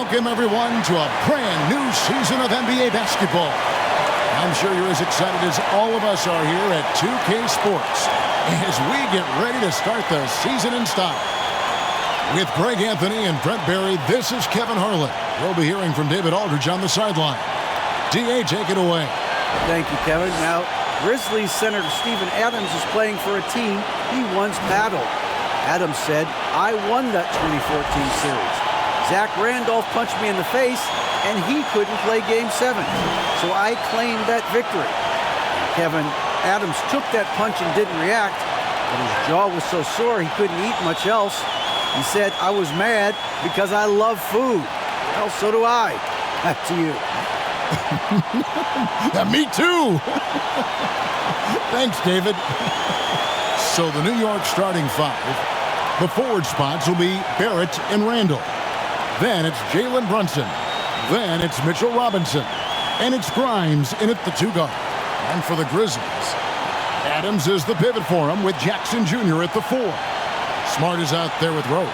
Welcome, everyone, to a brand new season of NBA basketball. I'm sure you're as excited as all of us are here at 2K Sports as we get ready to start the season in style. With Greg Anthony and Brent Barry, this is Kevin Harlan. We'll be hearing from David Aldridge on the sideline. D.A., take it away. Thank you, Kevin. Now, Grizzlies center Steven Adams is playing for a team he once battled. Adams said, "I won that 2014 series. Zach Randolph punched me in the face, and he couldn't play Game 7. So I claimed that victory." Kevin, Adams took that punch and didn't react, but his jaw was so sore he couldn't eat much else. He said, "I was mad because I love food." Well, so do I. Back to you. Yeah, me too. Thanks, David. So the New York starting five. The forward spots will be Barrett and Randall. Then it's Jalen Brunson. Then it's Mitchell Robinson. And it's Grimes in at the two guard. And for the Grizzlies, Adams is the pivot for him with Jackson Jr. at the 4. Smart is out there with Rose.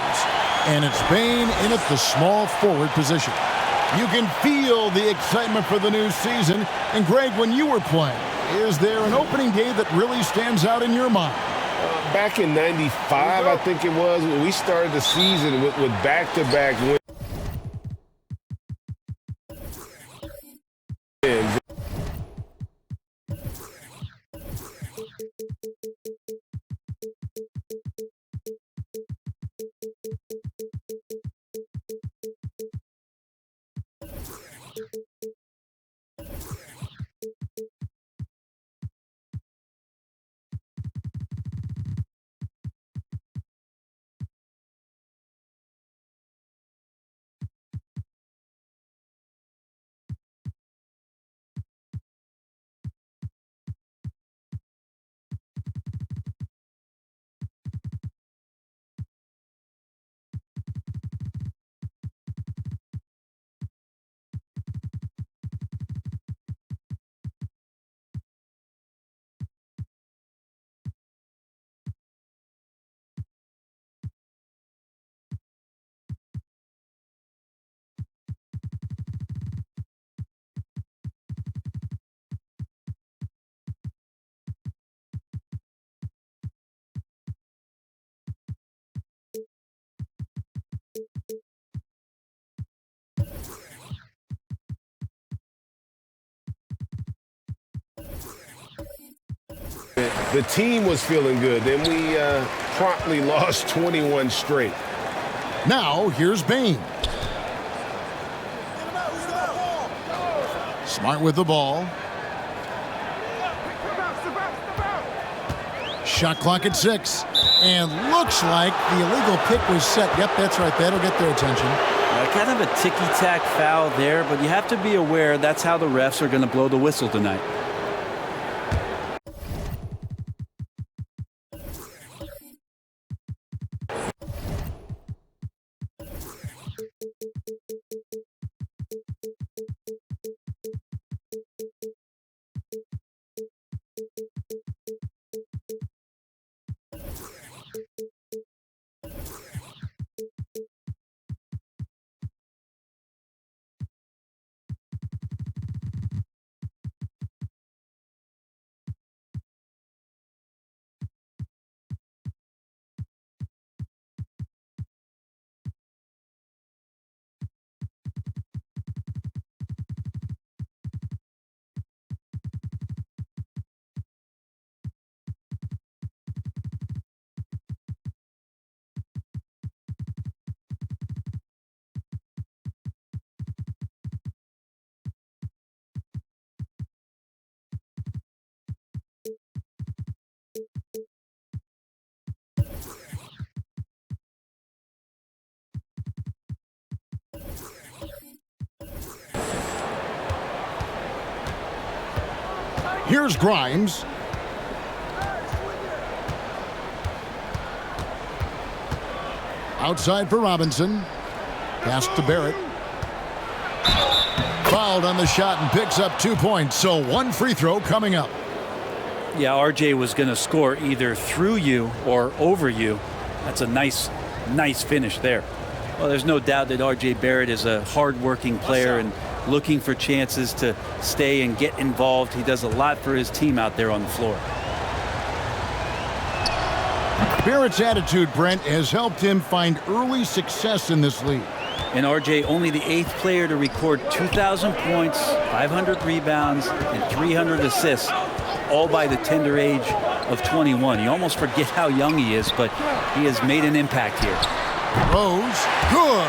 And it's Bane in at the small forward position. You can feel the excitement for the new season. And Greg, when you were playing, is there an opening day that really stands out in your mind? Back in '95, I think it was, we started the season with back-to-back wins. The team was feeling good. Then we promptly lost 21 straight. Now, here's Bane. Smart with the ball. Shot clock at 6. And looks like the illegal pick was set. Yep, that's right. That'll get their attention. Kind of a ticky-tack foul there, but you have to be aware that's how the refs are going to blow the whistle tonight. Here's Grimes. Outside for Robinson. Pass to Barrett. Fouled on the shot and picks up 2 points. So one free throw coming up. Yeah, RJ was going to score either through you or over you. That's a nice finish there. Well, there's no doubt that R.J. Barrett is a hard-working player and looking for chances to stay and get involved. He does a lot for his team out there on the floor. Barrett's attitude, Brent, has helped him find early success in this league. And R.J. only the 8th player to record 2,000 points, 500 rebounds, and 300 assists, all by the tender age of 21. You almost forget how young he is, but he has made an impact here. Rose, good.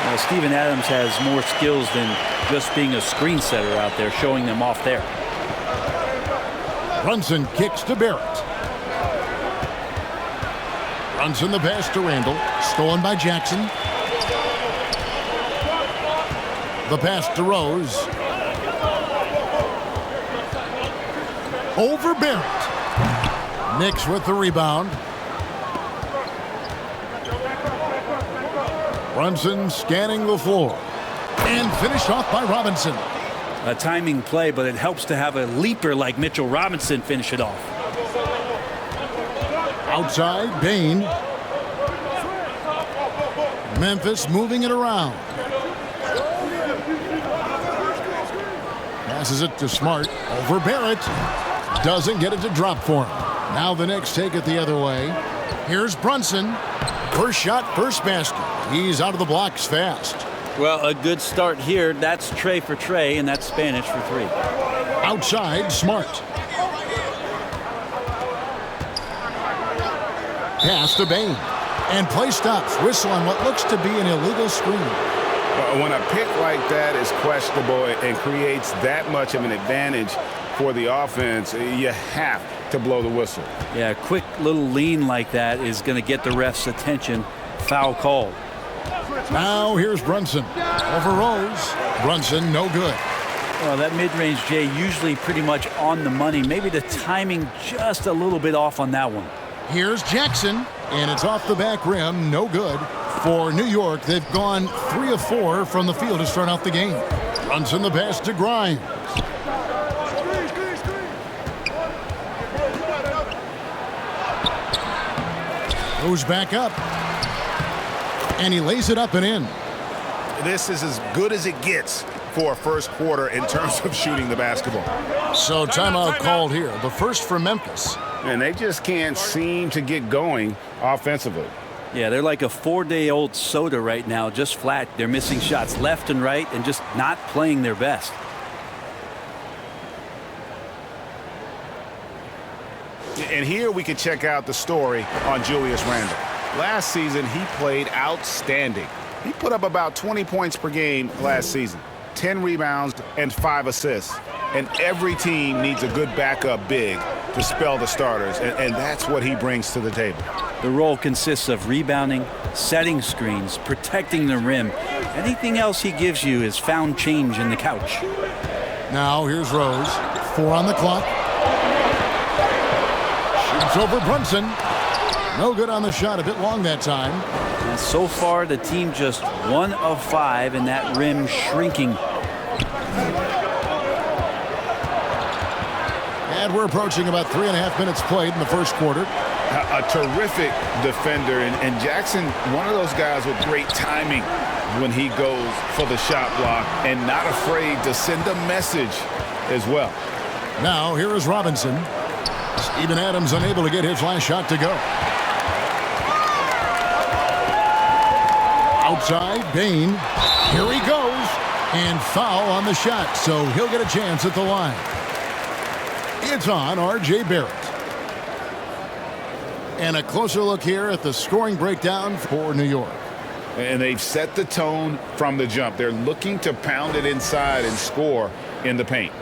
Well, Steven Adams has more skills than just being a screen setter out there, showing them off there. Brunson kicks to Barrett. Brunson the pass to Randall. Stolen by Jackson. The pass to Rose. Over Barrett. Knicks with the rebound. Brunson scanning the floor. And finished off by Robinson. A timing play, but it helps to have a leaper like Mitchell Robinson finish it off. Outside, Bain. Memphis moving it around. Passes it to Smart. Over Barrett. Doesn't get it to drop for him. Now the Knicks take it the other way. Here's Brunson. First shot, first basket. He's out of the blocks fast. Well, a good start here. That's Trey for Trey, and that's Spanish for 3. Outside, Smart. Pass to Bain. And play stops. Whistle on what looks to be an illegal screen. When a pick like that is questionable and creates that much of an advantage for the offense, you have to blow the whistle. Yeah, a quick little lean like that is going to get the ref's attention. Foul called. Now here's Brunson. Over Rose. Brunson, no good. Well, that mid-range, Jay, usually pretty much on the money. Maybe the timing just a little bit off on that one. Here's Jackson, and it's off the back rim. No good. For New York, they've gone 3 of 4 from the field to start out the game. Brunson the pass to Grimes. Goes back up. And he lays it up and in. This is as good as it gets for a first quarter in terms of shooting the basketball. So timeout called here. The first for Memphis. And they just can't seem to get going offensively. Yeah, they're like a 4-day-old soda right now, just flat. They're missing shots left and right and just not playing their best. And here we can check out the story on Julius Randle. Last season, he played outstanding. He put up about 20 points per game last season, 10 rebounds and 5 assists. And every team needs a good backup big to spell the starters, and that's what he brings to the table. The role consists of rebounding, setting screens, protecting the rim. Anything else he gives you is found change in the couch. Now here's Rose. 4 on the clock. Shoots over Brunson. No good on the shot. A bit long that time. And so far, the team just 1 of 5, and that rim shrinking. And we're approaching about 3.5 minutes played in the first quarter. A terrific defender, and Jackson, one of those guys with great timing when he goes for the shot block and not afraid to send a message as well. Now here is Robinson. Steven Adams unable to get his last shot to go. Outside, Bain. Here he goes. And foul on the shot, so he'll get a chance at the line. It's on R.J. Barrett. And a closer look here at the scoring breakdown for New York. And they've set the tone from the jump. They're looking to pound it inside and score in the paint.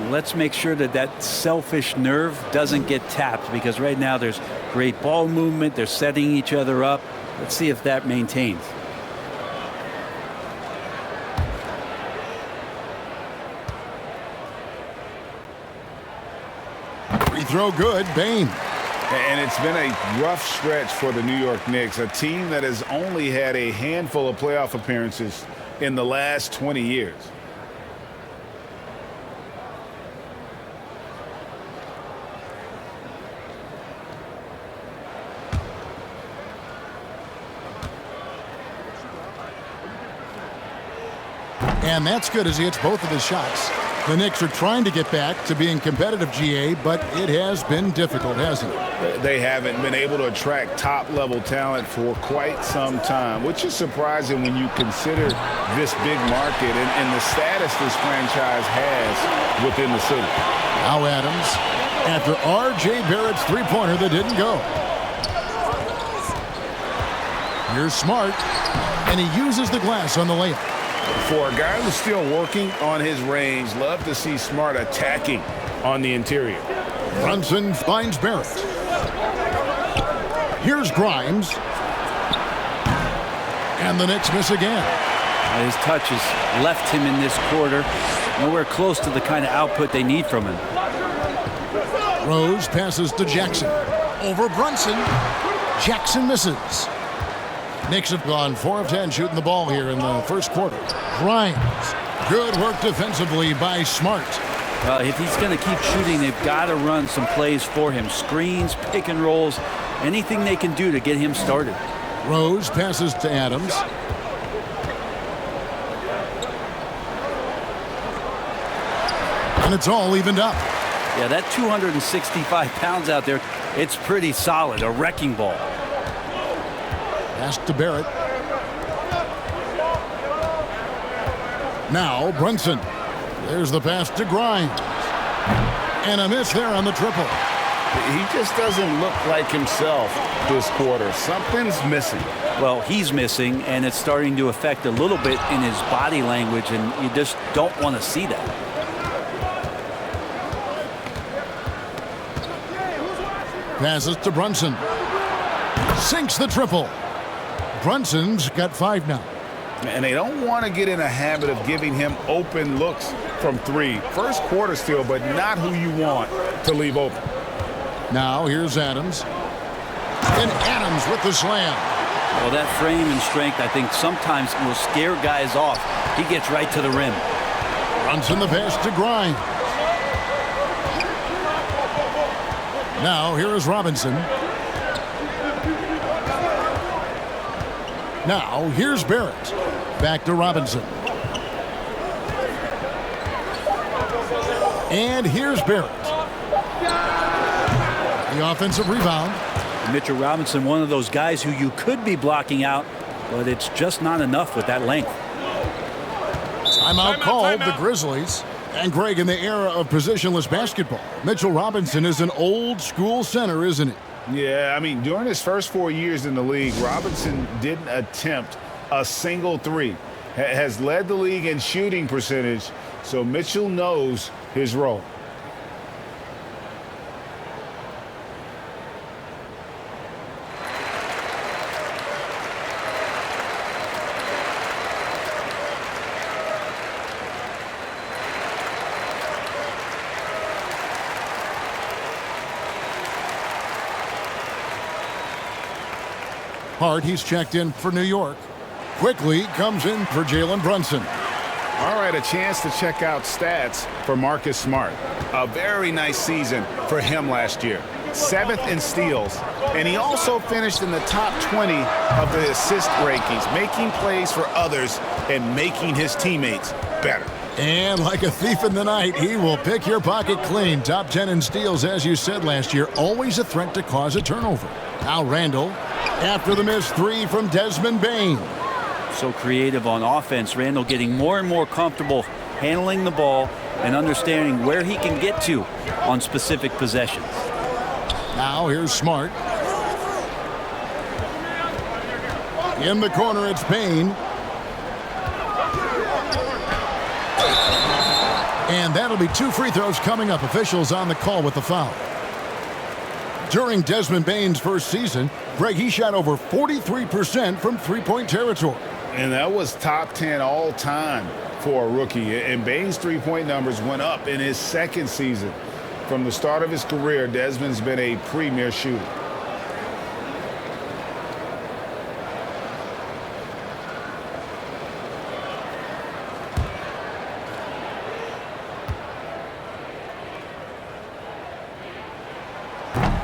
Let's make sure that that selfish nerve doesn't get tapped, because right now there's great ball movement. They're setting each other up. Let's see if that maintains. Free throw good, Bain. And it's been a rough stretch for the New York Knicks, a team that has only had a handful of playoff appearances in the last 20 years. And that's good as he hits both of his shots. The Knicks are trying to get back to being competitive, GA, but it has been difficult, hasn't it? They haven't been able to attract top-level talent for quite some time, which is surprising when you consider this big market and the status this franchise has within the city. Now Adams, after R.J. Barrett's three-pointer that didn't go. Here's Smart, and he uses the glass on the layup. For a guy who's still working on his range, love to see Smart attacking on the interior. Brunson finds Barrett. Here's Grimes. And the Knicks miss again. His touches left him in this quarter. Nowhere close to the kind of output they need from him. Rose passes to Jackson. Over Brunson. Jackson misses. Knicks have gone 4 of 10 shooting the ball here in the first quarter. Grimes. Good work defensively by Smart. If he's going to keep shooting, they've got to run some plays for him. Screens, pick and rolls, anything they can do to get him started. Rose passes to Adams. And it's all evened up. Yeah, that 265 pounds out there, it's pretty solid, a wrecking ball. Pass to Barrett. Now Brunson. There's the pass to Grimes. And a miss there on the triple. He just doesn't look like himself this quarter. Something's missing. Well, he's missing, and it's starting to affect a little bit in his body language, and you just don't want to see that. Passes to Brunson. Sinks the triple. Brunson's got 5 now. And they don't want to get in a habit of giving him open looks from 3. First quarter still, but not who you want to leave open. Now here's Adams. And Adams with the slam. Well, that frame and strength, I think, sometimes will scare guys off. He gets right to the rim. Brunson the pass to Grimes. Now here is Robinson. Now here's Barrett. Back to Robinson. And here's Barrett. The offensive rebound. Mitchell Robinson, one of those guys who you could be blocking out, but it's just not enough with that length. Timeout called the Grizzlies. And Greg, in the era of positionless basketball, Mitchell Robinson is an old school center, isn't it? Yeah, I mean, during his first 4 years in the league, Robinson didn't attempt a single 3. Has led the league in shooting percentage, so Mitchell knows his role. Hart, he's checked in for New York. Quickly comes in for Jalen Brunson. All right, a chance to check out stats for Marcus Smart. A very nice season for him last year. 7th in steals, and he also finished in the top 20 of the assist rankings, making plays for others and making his teammates better. And like a thief in the night, he will pick your pocket clean. Top 10 in steals, as you said last year, always a threat to cause a turnover. Now Randall, after the missed 3 from Desmond Bane. So creative on offense. Randall getting more and more comfortable handling the ball and understanding where he can get to on specific possessions. Now here's Smart. In the corner, it's Bane. And that'll be 2 free throws coming up. Officials on the call with the foul. During Desmond Bane's first season, Greg, he shot over 43% from three-point territory. And that was top 10 all time for a rookie. And Bane's three-point numbers went up in his second season. From the start of his career, Desmond's been a premier shooter.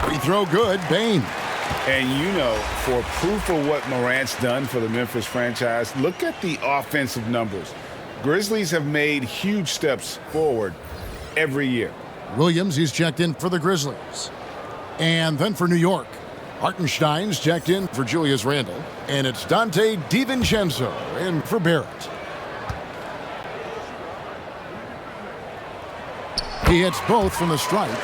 Free throw good, Bane. And you know, for proof of what Morant's done for the Memphis franchise, look at the offensive numbers. Grizzlies have made huge steps forward every year. Williams, he's checked in for the Grizzlies. And then for New York, Hartenstein's checked in for Julius Randle. And it's Dante DiVincenzo in for Barrett. He hits both from the stripe.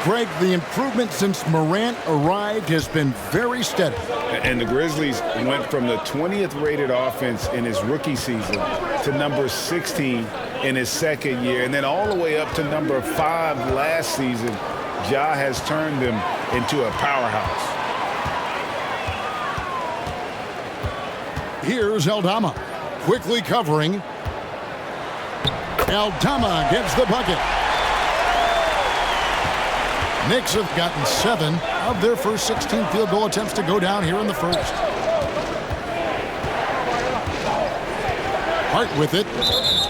Greg, the improvement since Morant arrived has been very steady. And the Grizzlies went from the 20th rated offense in his rookie season to number 16 in his second year, and then all the way up to number 5 last season. Ja has turned them into a powerhouse. Here's Aldama, quickly covering. Aldama gets the bucket. Knicks have gotten 7 of their first 16 field goal attempts to go down here in the first. Hart with it.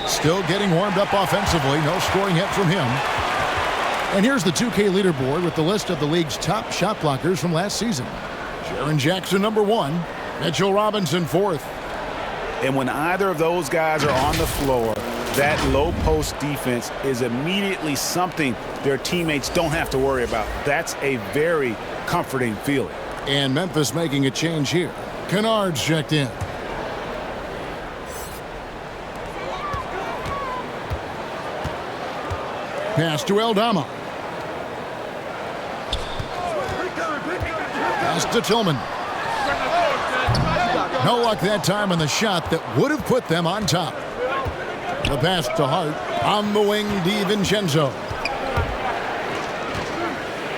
Still getting warmed up offensively. No scoring hit from him. And here's the 2K leaderboard with the list of the league's top shot blockers from last season. Jaren Jackson, number 1. Mitchell Robinson, 4th. And when either of those guys are on the floor, that low post defense is immediately something their teammates don't have to worry about. That's a very comforting feeling. And Memphis making a change here. Kennard's checked in. Pass to Aldama. Pass to Tillman. No luck that time on the shot that would have put them on top. The pass to Hart. On the wing, DiVincenzo.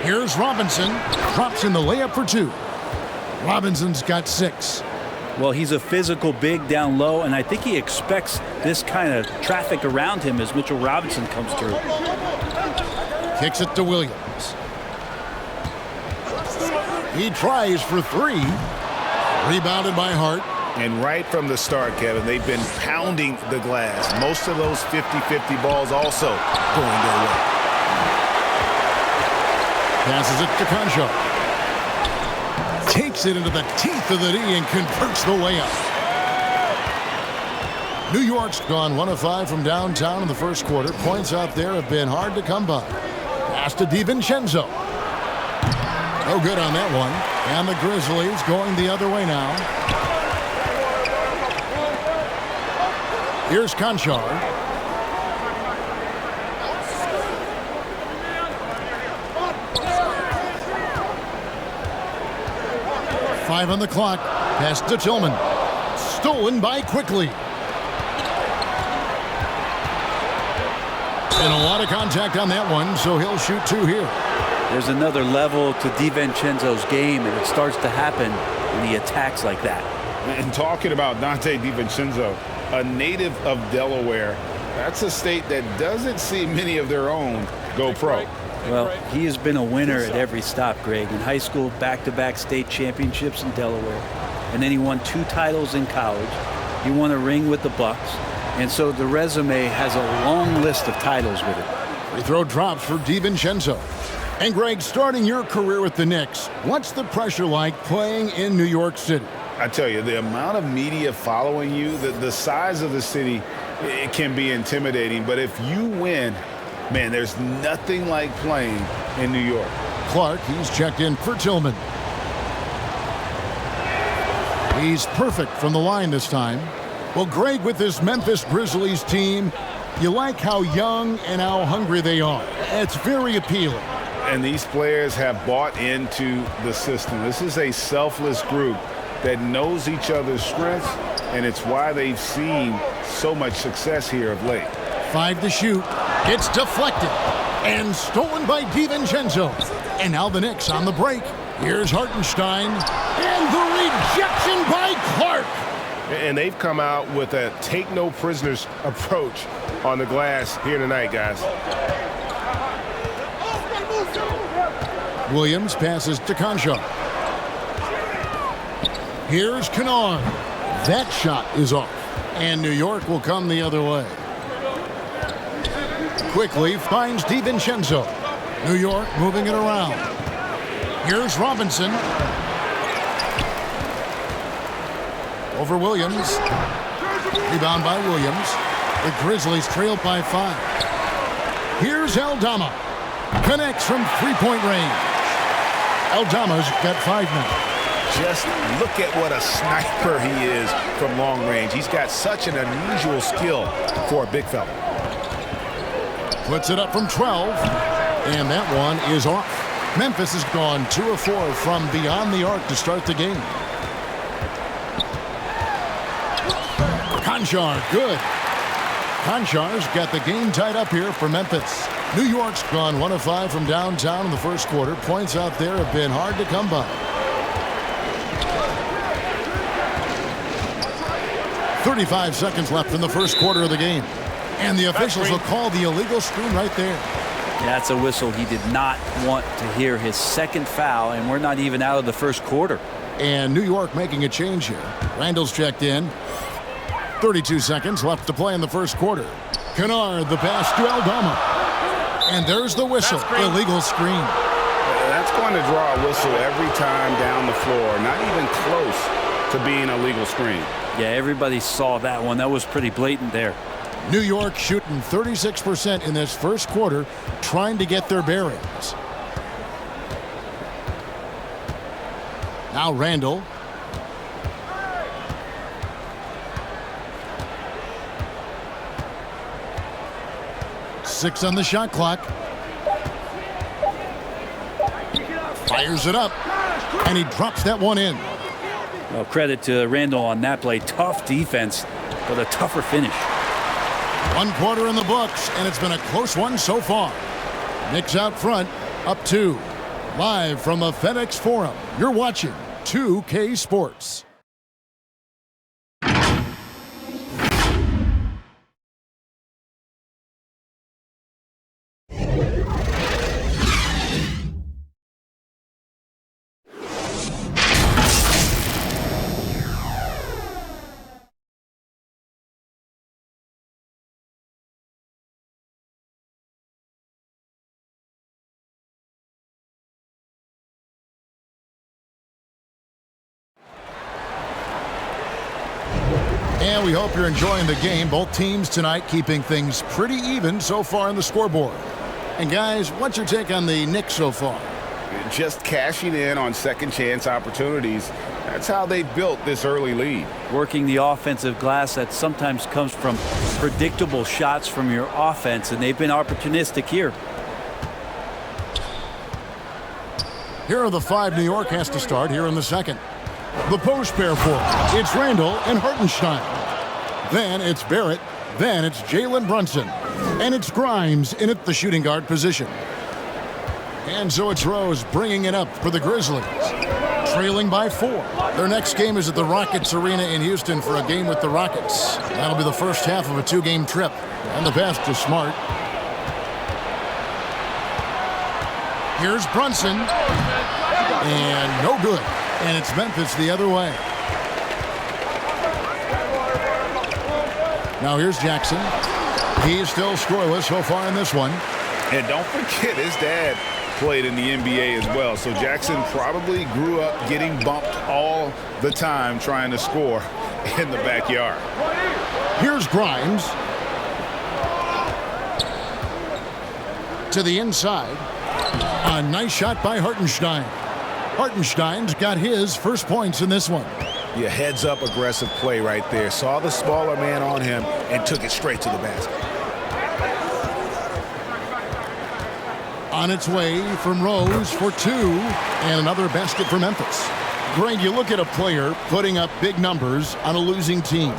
Here's Robinson. Drops in the layup for 2. Robinson's got 6. Well, he's a physical big down low, and I think he expects this kind of traffic around him as Mitchell Robinson comes through. Kicks it to Williams. He tries for 3. Rebounded by Hart. And right from the start, Kevin, they've been pounding the glass. Most of those 50-50 balls also going their way. Passes it to Concho. Takes it into the teeth of the D and converts the layup. New York's gone 1 of 5 from downtown in the first quarter. Points out there have been hard to come by. Pass to DiVincenzo. No good on that one. And the Grizzlies going the other way now. Here's Conchar. Five on the clock. Pass to Tillman. Stolen by Quickly. And a lot of contact on that one, so he'll shoot 2 here. There's another level to DiVincenzo's game, and it starts to happen when he attacks like that. And talking about Dante DiVincenzo, a native of Delaware, that's a state that doesn't see many of their own go pro. Well, he has been a winner at every stop, Greg. In high school, back-to-back state championships in Delaware. And then he won 2 titles in college. He won a ring with the Bucks. And so the resume has a long list of titles with it. Free throw drops for DiVincenzo. And Greg, starting your career with the Knicks, what's the pressure like playing in New York City? I tell you, the amount of media following you, the size of the city, it can be intimidating. But if you win, man, there's nothing like playing in New York. Clark, he's checked in for Tillman. He's perfect from the line this time. Well, Greg, with this Memphis Grizzlies team, you like how young and how hungry they are. It's very appealing. And these players have bought into the system. This is a selfless group that knows each other's strengths, and it's why they've seen so much success here of late. 5 to shoot. It's deflected and stolen by DiVincenzo. And now the Knicks on the break. Here's Hartenstein. And the rejection by Clark. And they've come out with a take-no-prisoners approach on the glass here tonight, guys. Williams passes to Concho. Here's Kennard. That shot is off. And New York will come the other way. Quickly finds DiVincenzo. New York moving it around. Here's Robinson. Over Williams. Rebound by Williams. The Grizzlies trail by 5. Here's Aldama. Connects from three-point range. Aldama's got 5 now. Just look at what a sniper he is from long range. He's got such an unusual skill for a big fella. Puts it up from 12, and that one is off. Memphis has gone 2 of 4 from beyond the arc to start the game. Conchar, good. Conchar's got the game tied up here for Memphis. New York's gone 1 of 5 from downtown in the first quarter. Points out there have been hard to come by. 35 seconds left in the first quarter of the game. And the officials will call the illegal screen right there. That's a whistle he did not want to hear. His second foul, and we're not even out of the first quarter. And New York making a change here. Randall's checked in. 32 seconds left to play in the first quarter. Kennard, the pass to Aldama. And there's the whistle. Illegal screen. That's going to draw a whistle every time down the floor. Not even close to being a legal screen. Yeah, everybody saw that one. That was pretty blatant there. New York shooting 36% in this first quarter, trying to get their bearings. Now Randall. Six on the shot clock. Fires it up, and he drops that one in. Well, credit to Randall on that play. Tough defense, but a tougher finish. 1 quarter in the books, and it's been a close one so far. Knicks out front, up 2. Live from the FedEx Forum, you're watching 2K Sports. And we hope you're enjoying the game. Both teams tonight keeping things pretty even so far on the scoreboard. And guys, what's your take on the Knicks so far? Just cashing in on second chance opportunities. That's how they built this early lead. Working the offensive glass that sometimes comes from predictable shots from your offense, and they've been opportunistic here. Here are the 5 New York has to start here in the second. The post pair for it. It's Randall and Hartenstein. Then it's Barrett. Then it's Jalen Brunson. And it's Grimes in at the shooting guard position. And so it's Rose bringing it up for the Grizzlies. Trailing by 4. Their next game is at the Rockets Arena in Houston for a game with the Rockets. That'll be the first half of a 2-game trip. And the pass to Smart. Here's Brunson. And no good. And it's Memphis the other way. Now here's Jackson. He's still scoreless so far in this one. And don't forget, his dad played in the NBA as well. So Jackson probably grew up getting bumped all the time trying to score in the backyard. Here's Grimes. To the inside. A nice shot by Hartenstein. Hartenstein's got his first points in this one. Yeah, heads up aggressive play right there. Saw the smaller man on him and took it straight to the basket. On its way from Rose for 2 and another basket for Memphis. Greg, you look at a player putting up big numbers on a losing team.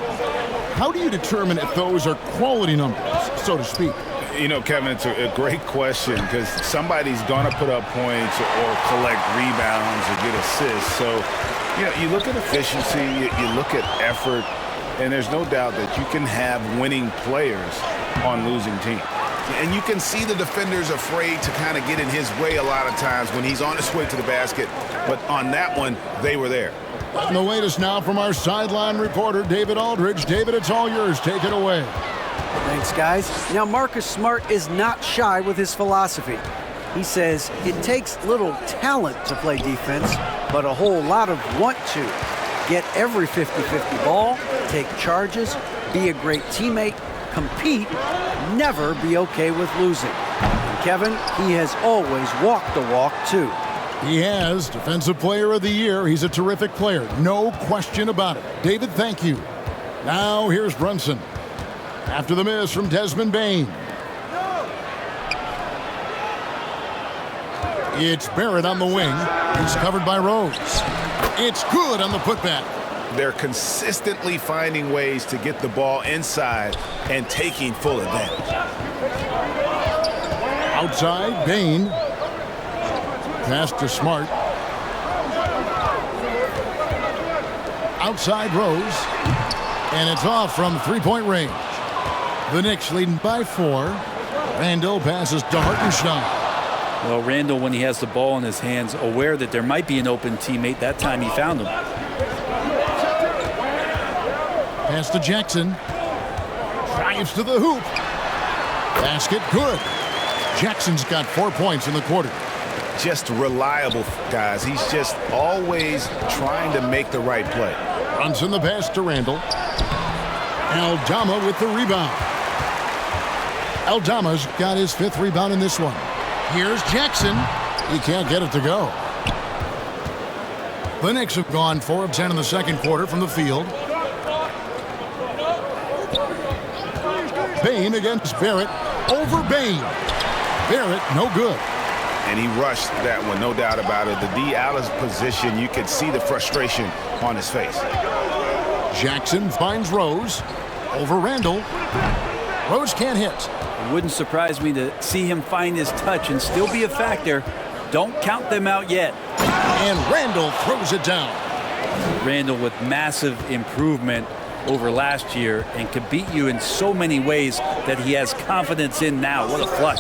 How do you determine if those are quality numbers, so to speak? You know, Kevin, it's a great question because somebody's going to put up points or collect rebounds or get assists. So, you know, you look at efficiency, you look at effort, and there's no doubt that you can have winning players on losing teams. And you can see the defenders afraid to kind of get in his way a lot of times when he's on his way to the basket. But on that one, they were there. And the latest now from our sideline reporter, David Aldridge. David, it's all yours. Take it away. Thanks, guys. Now, Marcus Smart is not shy with his philosophy. He says it takes little talent to play defense, but a whole lot of want to. Get every 50-50 ball, take charges, be a great teammate, compete, never be okay with losing. And Kevin, he has always walked the walk, too. He has. Defensive Player of the Year. He's a terrific player. No question about it. David, thank you. Now here's Brunson. After the miss from Desmond Bane. It's Barrett on the wing. He's covered by Rose. It's good on the putback. They're consistently finding ways to get the ball inside and taking full advantage. Outside, Bane. Pass to Smart. Outside, Rose. And it's off from three-point range. The Knicks leading by 4. Randall passes to Hartenstein. Well, Randall, when he has the ball in his hands, aware that there might be an open teammate, that time he found him. Pass to Jackson. Drives to the hoop. Basket good. Jackson's got 4 points in the quarter. Just reliable, guys. He's just always trying to make the right play. Brunson the pass to Randall. Aldama with the rebound. Aldama's got his 5th rebound in this one. Here's Jackson. He can't get it to go. The Knicks have gone 4 of 10 in the second quarter from the field. Bane against Barrett. Over Bane. Barrett, no good. And he rushed that one, no doubt about it. The D out of position, you could see the frustration on his face. Jackson finds Rose. Over Randall. Rose can't hit. It wouldn't surprise me to see him find his touch and still be a factor. Don't count them out yet. And Randall throws it down. Randall with massive improvement over last year and could beat you in so many ways that he has confidence in now. What a flush.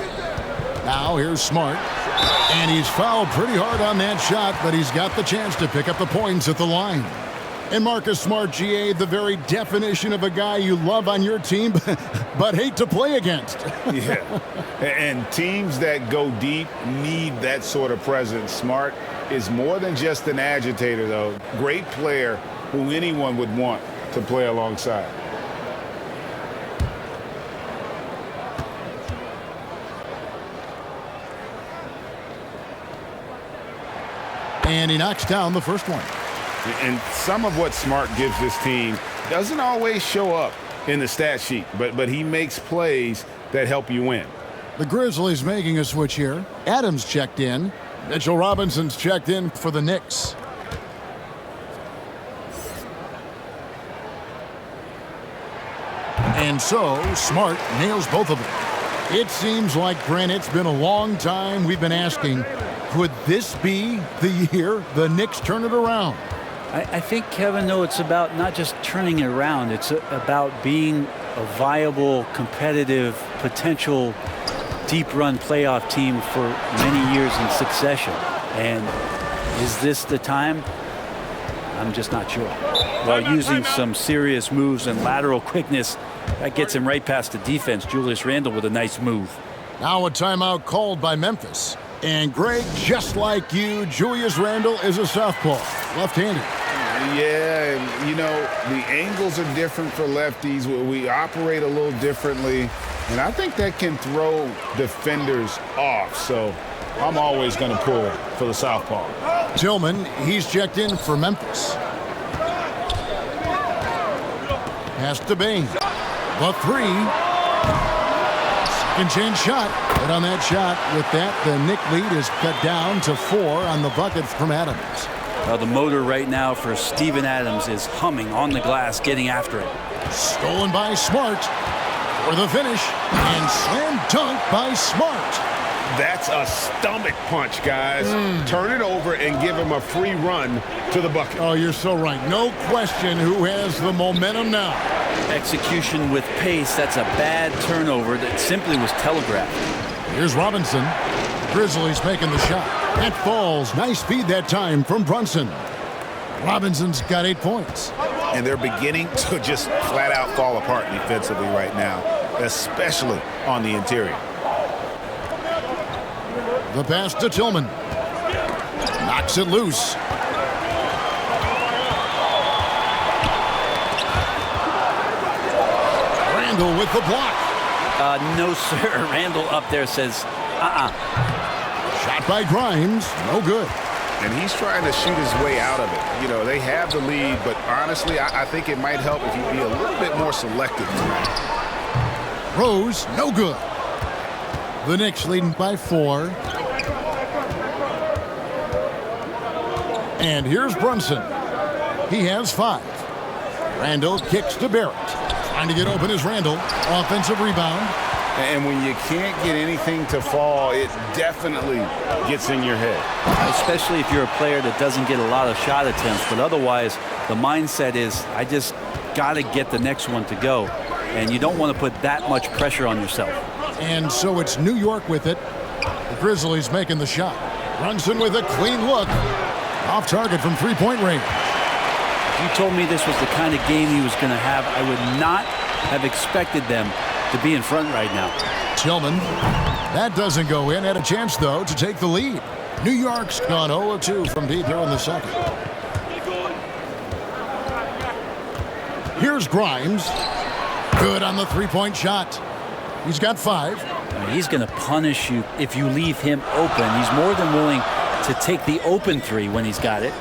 Now here's Smart. And he's fouled pretty hard on that shot, but he's got the chance to pick up the points at the line. And Marcus Smart, GA, the very definition of a guy you love on your team, but hate to play against. Yeah, and teams that go deep need that sort of presence. Smart is more than just an agitator, though. Great player who anyone would want to play alongside. And he knocks down the first one. And some of what Smart gives this team doesn't always show up in the stat sheet, but he makes plays that help you win. The Grizzlies making a switch here. Adams checked in. Mitchell Robinson's checked in for the Knicks. And so, Smart nails both of them. It seems like, Grant, it's been a long time we've been asking, could this be the year the Knicks turn it around? I think, Kevin, though, it's about not just turning it around. It's about being a viable, competitive, potential deep-run playoff team for many years in succession. And is this the time? I'm just not sure. While using some serious moves and lateral quickness, that gets him right past the defense. Julius Randle with a nice move. Now a timeout called by Memphis. And Greg, just like you, Julius Randle is a southpaw, left-handed. Yeah, and you know, the angles are different for lefties. We operate a little differently, and I think that can throw defenders off. So I'm always going to pull for the southpaw. Tillman, he's checked in for Memphis. Pass to Bane. The 3. Second chance shot. But on that shot, with that, the Knick lead is cut down to 4 on the bucket from Adams. Well, the motor right now for Steven Adams is humming on the glass, getting after it. Stolen by Smart for the finish. And slam dunk by Smart. That's a stomach punch, guys. Turn it over and give him a free run to the bucket. Oh, you're so right. No question who has the momentum now. Execution with pace. That's a bad turnover that simply was telegraphed. Here's Robinson. Grizzlies making the shot. That falls. Nice feed that time from Brunson. Robinson's got 8 points. And they're beginning to just flat out fall apart defensively right now, especially on the interior. The pass to Tillman. Knocks it loose. Randall with the block. No, sir. Randall up there says, Shot by Grimes. No good. And he's trying to shoot his way out of it. You know, they have the lead, but honestly, I think it might help if he'd be a little bit more selective tonight. Rose, no good. The Knicks leading by 4. And here's Brunson. He has 5. Randall kicks to Barrett. Trying to get open is Randall. Offensive rebound. And when you can't get anything to fall, it definitely gets in your head. especially if you're a player that doesn't get a lot of shot attempts. But otherwise, the mindset is, I just got to get the next one to go. And you don't want to put that much pressure on yourself. And so it's New York with it. The Grizzlies making the shot. Brunson with a clean look. Off target from three-point range. If you told me this was the kind of game he was going to have, I would not have expected them to be in front right now. Tillman. That doesn't go in. Had a chance, though, to take the lead. New York's gone 0-2 from deep here in the second. Here's Grimes. Good on the three-point shot. He's got 5. I mean, he's going to punish you if you leave him open. He's more than willing to take the open 3 when he's got it.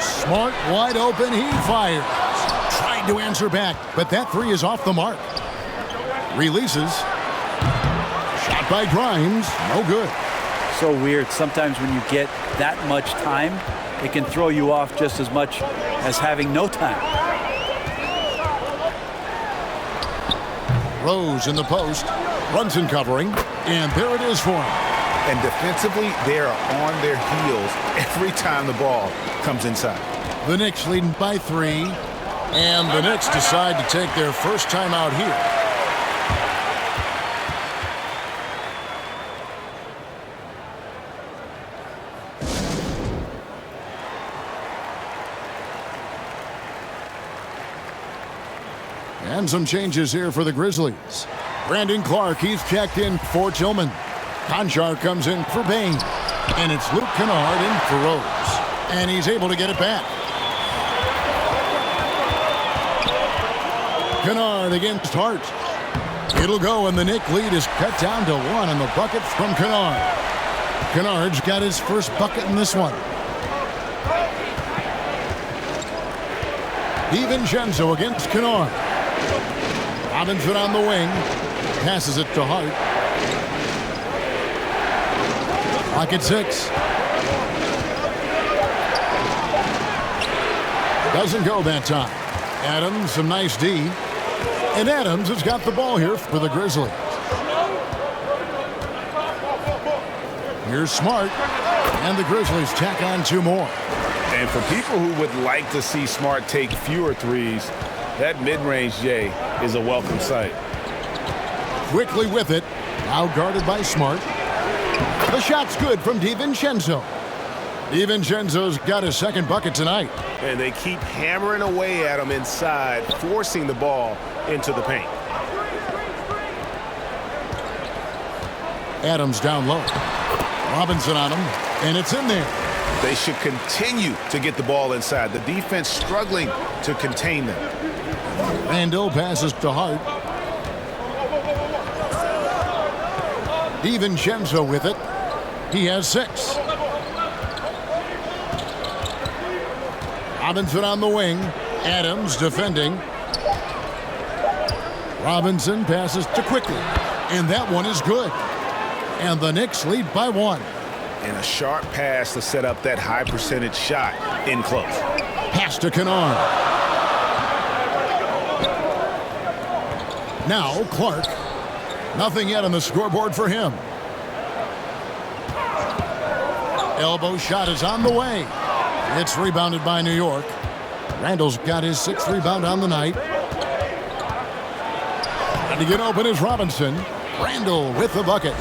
Smart, wide open, he fires. Tried to answer back, but that 3 is off the mark. Releases. Shot by Grimes, no good. So weird. Sometimes when you get that much time, it can throw you off just as much as having no time. Rose in the post. Brunson covering, and there it is for him. And defensively, they are on their heels every time the ball comes inside. The Knicks leading by 3, and the Knicks decide to take their first time out here. And some changes here for the Grizzlies. Brandon Clark, he's checked in for Tillman. Conchar comes in for Bain. And it's Luke Kennard in for Rose. And he's able to get it back. Kennard against Hart. It'll go, and the Knick lead is cut down to 1 on the bucket from Kennard. Kennard's got his first bucket in this one. DiVincenzo against Kennard. Robinson on the wing. Passes it to Hart. Clock at 6. Doesn't go that time. Adams, some nice D. And Adams has got the ball here for the Grizzlies. Here's Smart. And the Grizzlies tack on 2 more. And for people who would like to see Smart take fewer threes, that mid-range J is a welcome sight. Quickly with it. Now guarded by Smart. The shot's good from DiVincenzo. DiVincenzo's got his second bucket tonight. And they keep hammering away at him inside, forcing the ball into the paint. Adams down low. Robinson on him, and it's in there. They should continue to get the ball inside. The defense struggling to contain them. Randall passes to Hart. DiVincenzo with it. He has 6. Robinson on the wing. Adams defending. Robinson passes to Quickly. And that one is good. And the Knicks lead by 1. And a sharp pass to set up that high percentage shot in close. Pass to Kennard. Now Clark. Nothing yet on the scoreboard for him. Elbow shot is on the way. It's rebounded by New York. Randall's got his 6th rebound on the night. And to get open is Robinson. Randall with the bucket.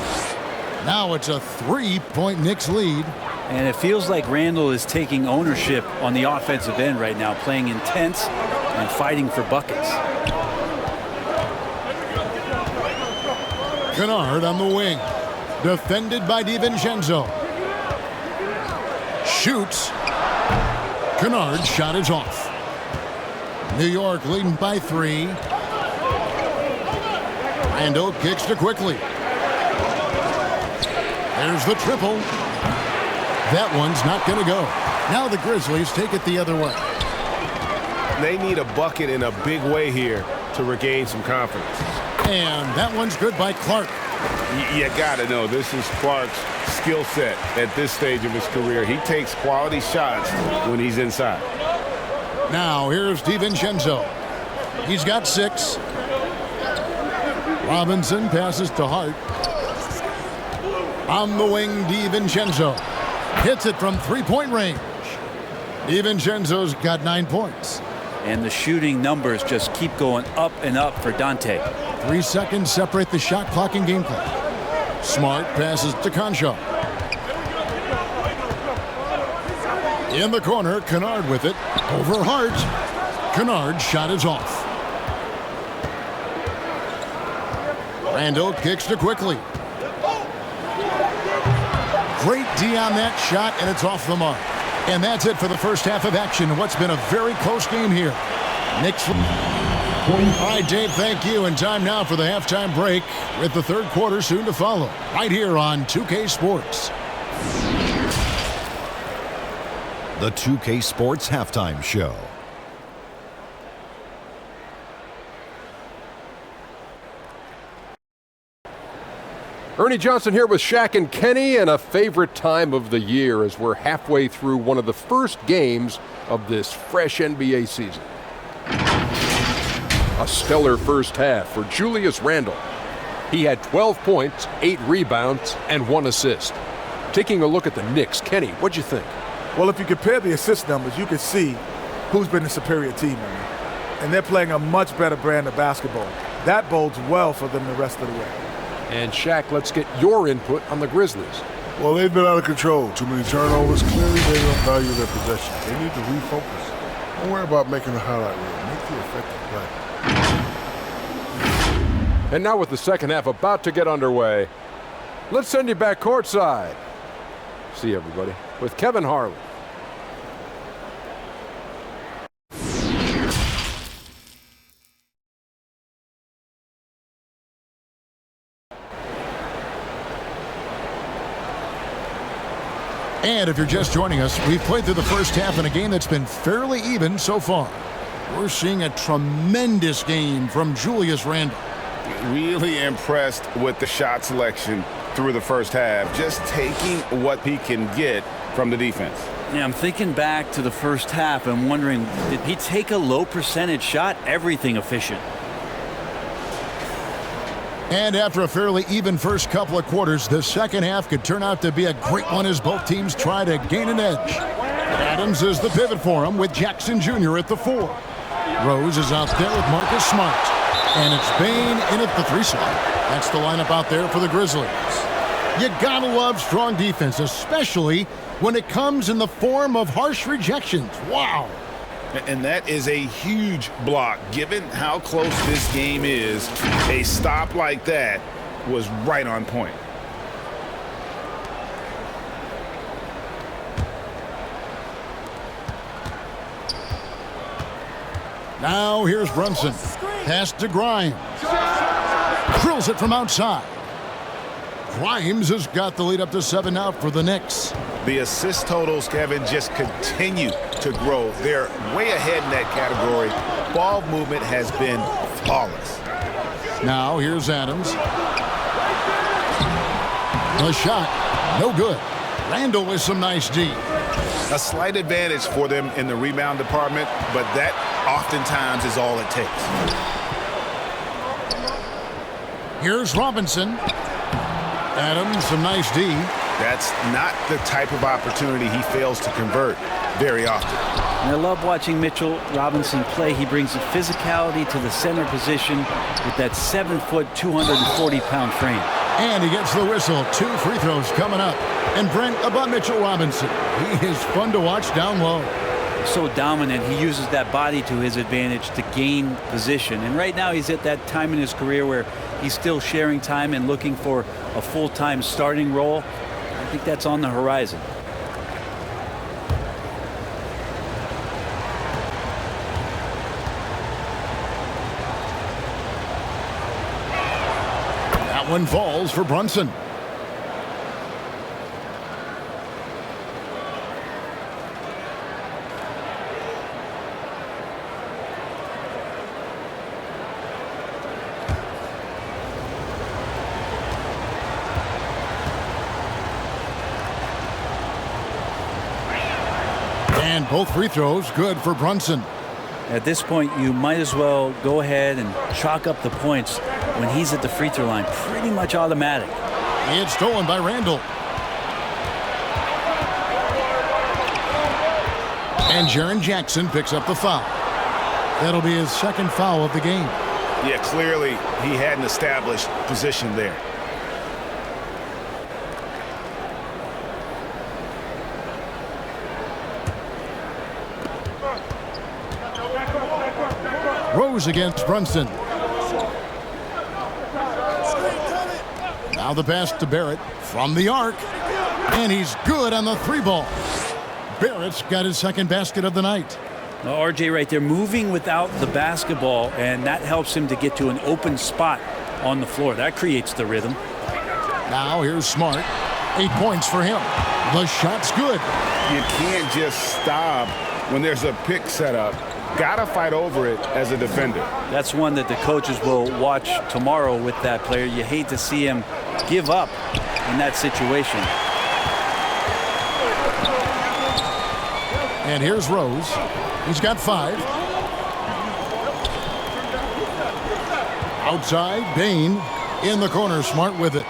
Now it's a 3-point Knicks lead. And it feels like Randall is taking ownership on the offensive end right now, playing intense and fighting for buckets. Kennard on the wing. Defended by DiVincenzo. Shoots. Kennard's shot is off. New York leading by 3. Randall kicks to quickly. There's the triple. That one's not going to go. Now the Grizzlies take it the other way. They need a bucket in a big way here to regain some confidence. And that one's good by Clark. You got to know this is Clark's skill set at this stage of his career. He takes quality shots when he's inside. Now here's DiVincenzo. He's got 6. Robinson passes to Hart. On the wing, DiVincenzo hits it from three-point range. DiVincenzo's got 9 points. And the shooting numbers just keep going up and up for Dante. 3 seconds separate the shot clock and game clock. Smart passes to Concho. In the corner, Kennard with it. Over Hart. Kennard's shot is off. Randall kicks to quickly. Great D on that shot, and it's off the mark. And that's it for the first half of action. What's been a very close game here. Knicks. All right, Dave, thank you. And time now for the halftime break with the third quarter soon to follow. Right here on 2K Sports. The 2K Sports Halftime Show. Ernie Johnson here with Shaq and Kenny, and a favorite time of the year as we're halfway through one of the first games of this fresh NBA season. A stellar first half for Julius Randle. He had 12 points, 8 rebounds, and 1 assist. Taking a look at the Knicks, Kenny, what'd you think? Well, if you compare the assist numbers, you can see who's been the superior team. And they're playing a much better brand of basketball. That bodes well for them the rest of the way. And Shaq, let's get your input on the Grizzlies. Well, they've been out of control. Too many turnovers. Clearly, they don't value their possession. They need to refocus. Don't worry about making the highlight reel. Make the effective play. And now with the second half about to get underway, let's send you back courtside. See everybody with Kevin Harlan. And if you're just joining us, we've played through the first half in a game that's been fairly even so far. We're seeing a tremendous game from Julius Randle. Really impressed with the shot selection through the first half, just taking what he can get from the defense. Yeah, I'm thinking back to the first half and wondering, did he take a low percentage shot? Everything efficient. And after a fairly even first couple of quarters, the second half could turn out to be a great one as both teams try to gain an edge. Adams is the pivot for him with Jackson Jr. at the 4. Rose is out there with Marcus Smart. And it's Bane in at the 3 slot. That's the lineup out there for the Grizzlies. You gotta love strong defense, especially when it comes in the form of harsh rejections. Wow. And that is a huge block. Given how close this game is, a stop like that was right on point. Now here's Brunson. Pass to Grimes. Drills it from outside. Grimes has got the lead up to 7 now for the Knicks. The assist totals, Kevin, just continue to grow. They're way ahead in that category. Ball movement has been flawless. Now here's Adams. The shot, no good. Randall with some nice D. A slight advantage for them in the rebound department, but that oftentimes is all it takes. Here's Robinson. Adams, some nice D. That's not the type of opportunity he fails to convert very often. And I love watching Mitchell Robinson play. He brings a physicality to the center position with that 7-foot, 240-pound frame. And he gets the whistle. 2 free throws coming up. And Brent, about Mitchell Robinson, he is fun to watch down low. So dominant. He uses that body to his advantage to gain position. And right now he's at that time in his career where he's still sharing time and looking for a full-time starting role. I think that's on the horizon. That one falls for Brunson. And both free throws good for Brunson. At this point, you might as well go ahead and chalk up the points when he's at the free throw line. Pretty much automatic. It's stolen by Randall. And Jaren Jackson picks up the foul. That'll be his second foul of the game. Yeah, clearly he had an established position there. Rose against Brunson. Now the pass to Barrett from the arc. And he's good on the three ball. Barrett's got his second basket of the night. Now, RJ right there moving without the basketball, and that helps him to get to an open spot on the floor. That creates the rhythm. Now here's Smart. 8 points for him. The shot's good. You can't just stop when there's a pick set up. Gotta fight over it as a defender. That's one that the coaches will watch tomorrow with that player. You hate to see him give up in that situation. And here's Rose. He's got 5. Outside, Bain in the corner. Smart with it.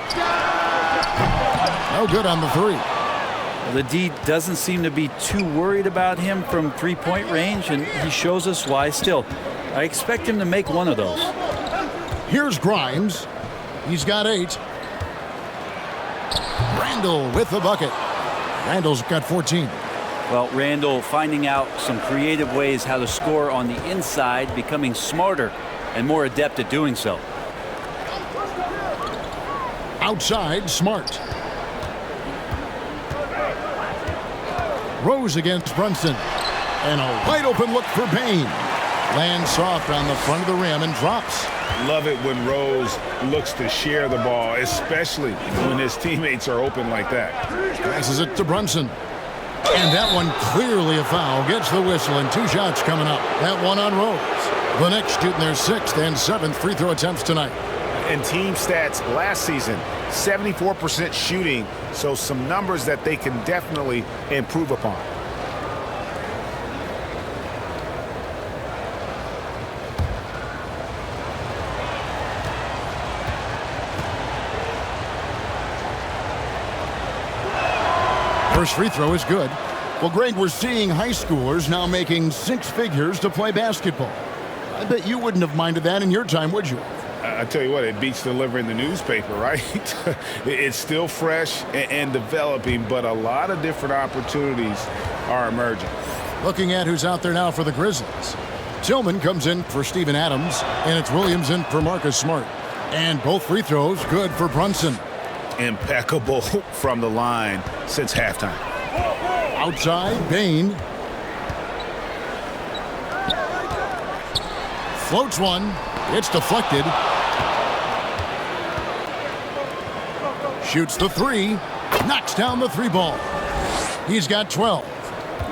No good on the 3. The D doesn't seem to be too worried about him from three-point range, and he shows us why. Still, I expect him to make one of those. Here's Grimes. He's got 8. Randall with the bucket. Randall's got 14. Well, Randall finding out some creative ways how to score on the inside, becoming smarter and more adept at doing so. Outside, Smart. Rose against Brunson. And a wide open look for Bain. Lands soft on the front of the rim and drops. Love it when Rose looks to share the ball, especially when his teammates are open like that. Passes it to Brunson. And that one clearly a foul. Gets the whistle and 2 shots coming up. That one on Rose. The Knicks shooting their 6th and 7th free throw attempts tonight. And team stats last season, 74% shooting, so some numbers that they can definitely improve upon. First free throw is good. Well, Greg, we're seeing high schoolers now making 6 figures to play basketball. I bet you wouldn't have minded that in your time, would you? I tell you what, it beats delivering the newspaper, right? It's still fresh and developing, but a lot of different opportunities are emerging. Looking at who's out there now for the Grizzlies. Tillman comes in for Steven Adams, and it's Williams in for Marcus Smart. And both free throws good for Brunson. Impeccable from the line since halftime. Outside, Bain. Floats one. It's deflected. Shoots the 3. Knocks down the 3 ball. He's got 12.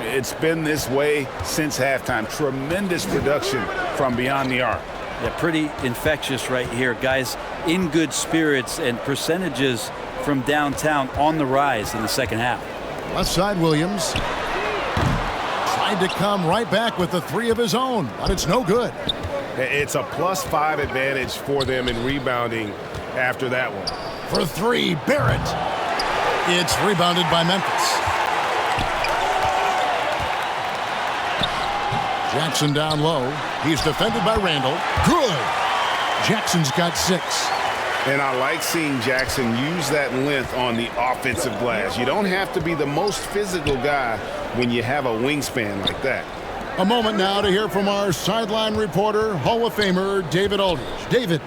It's been this way since halftime. Tremendous production from beyond the arc. Yeah, pretty infectious right here. Guys in good spirits, and percentages from downtown on the rise in the second half. Left side, Williams. Tried to come right back with the 3 of his own, but it's no good. It's a +5 advantage for them in rebounding after that one. For 3, Barrett. It's rebounded by Memphis. Jackson down low. He's defended by Randall. Good. Jackson's got 6. And I like seeing Jackson use that length on the offensive glass. You don't have to be the most physical guy when you have a wingspan like that. A moment now to hear from our sideline reporter, Hall of Famer David Aldridge. David.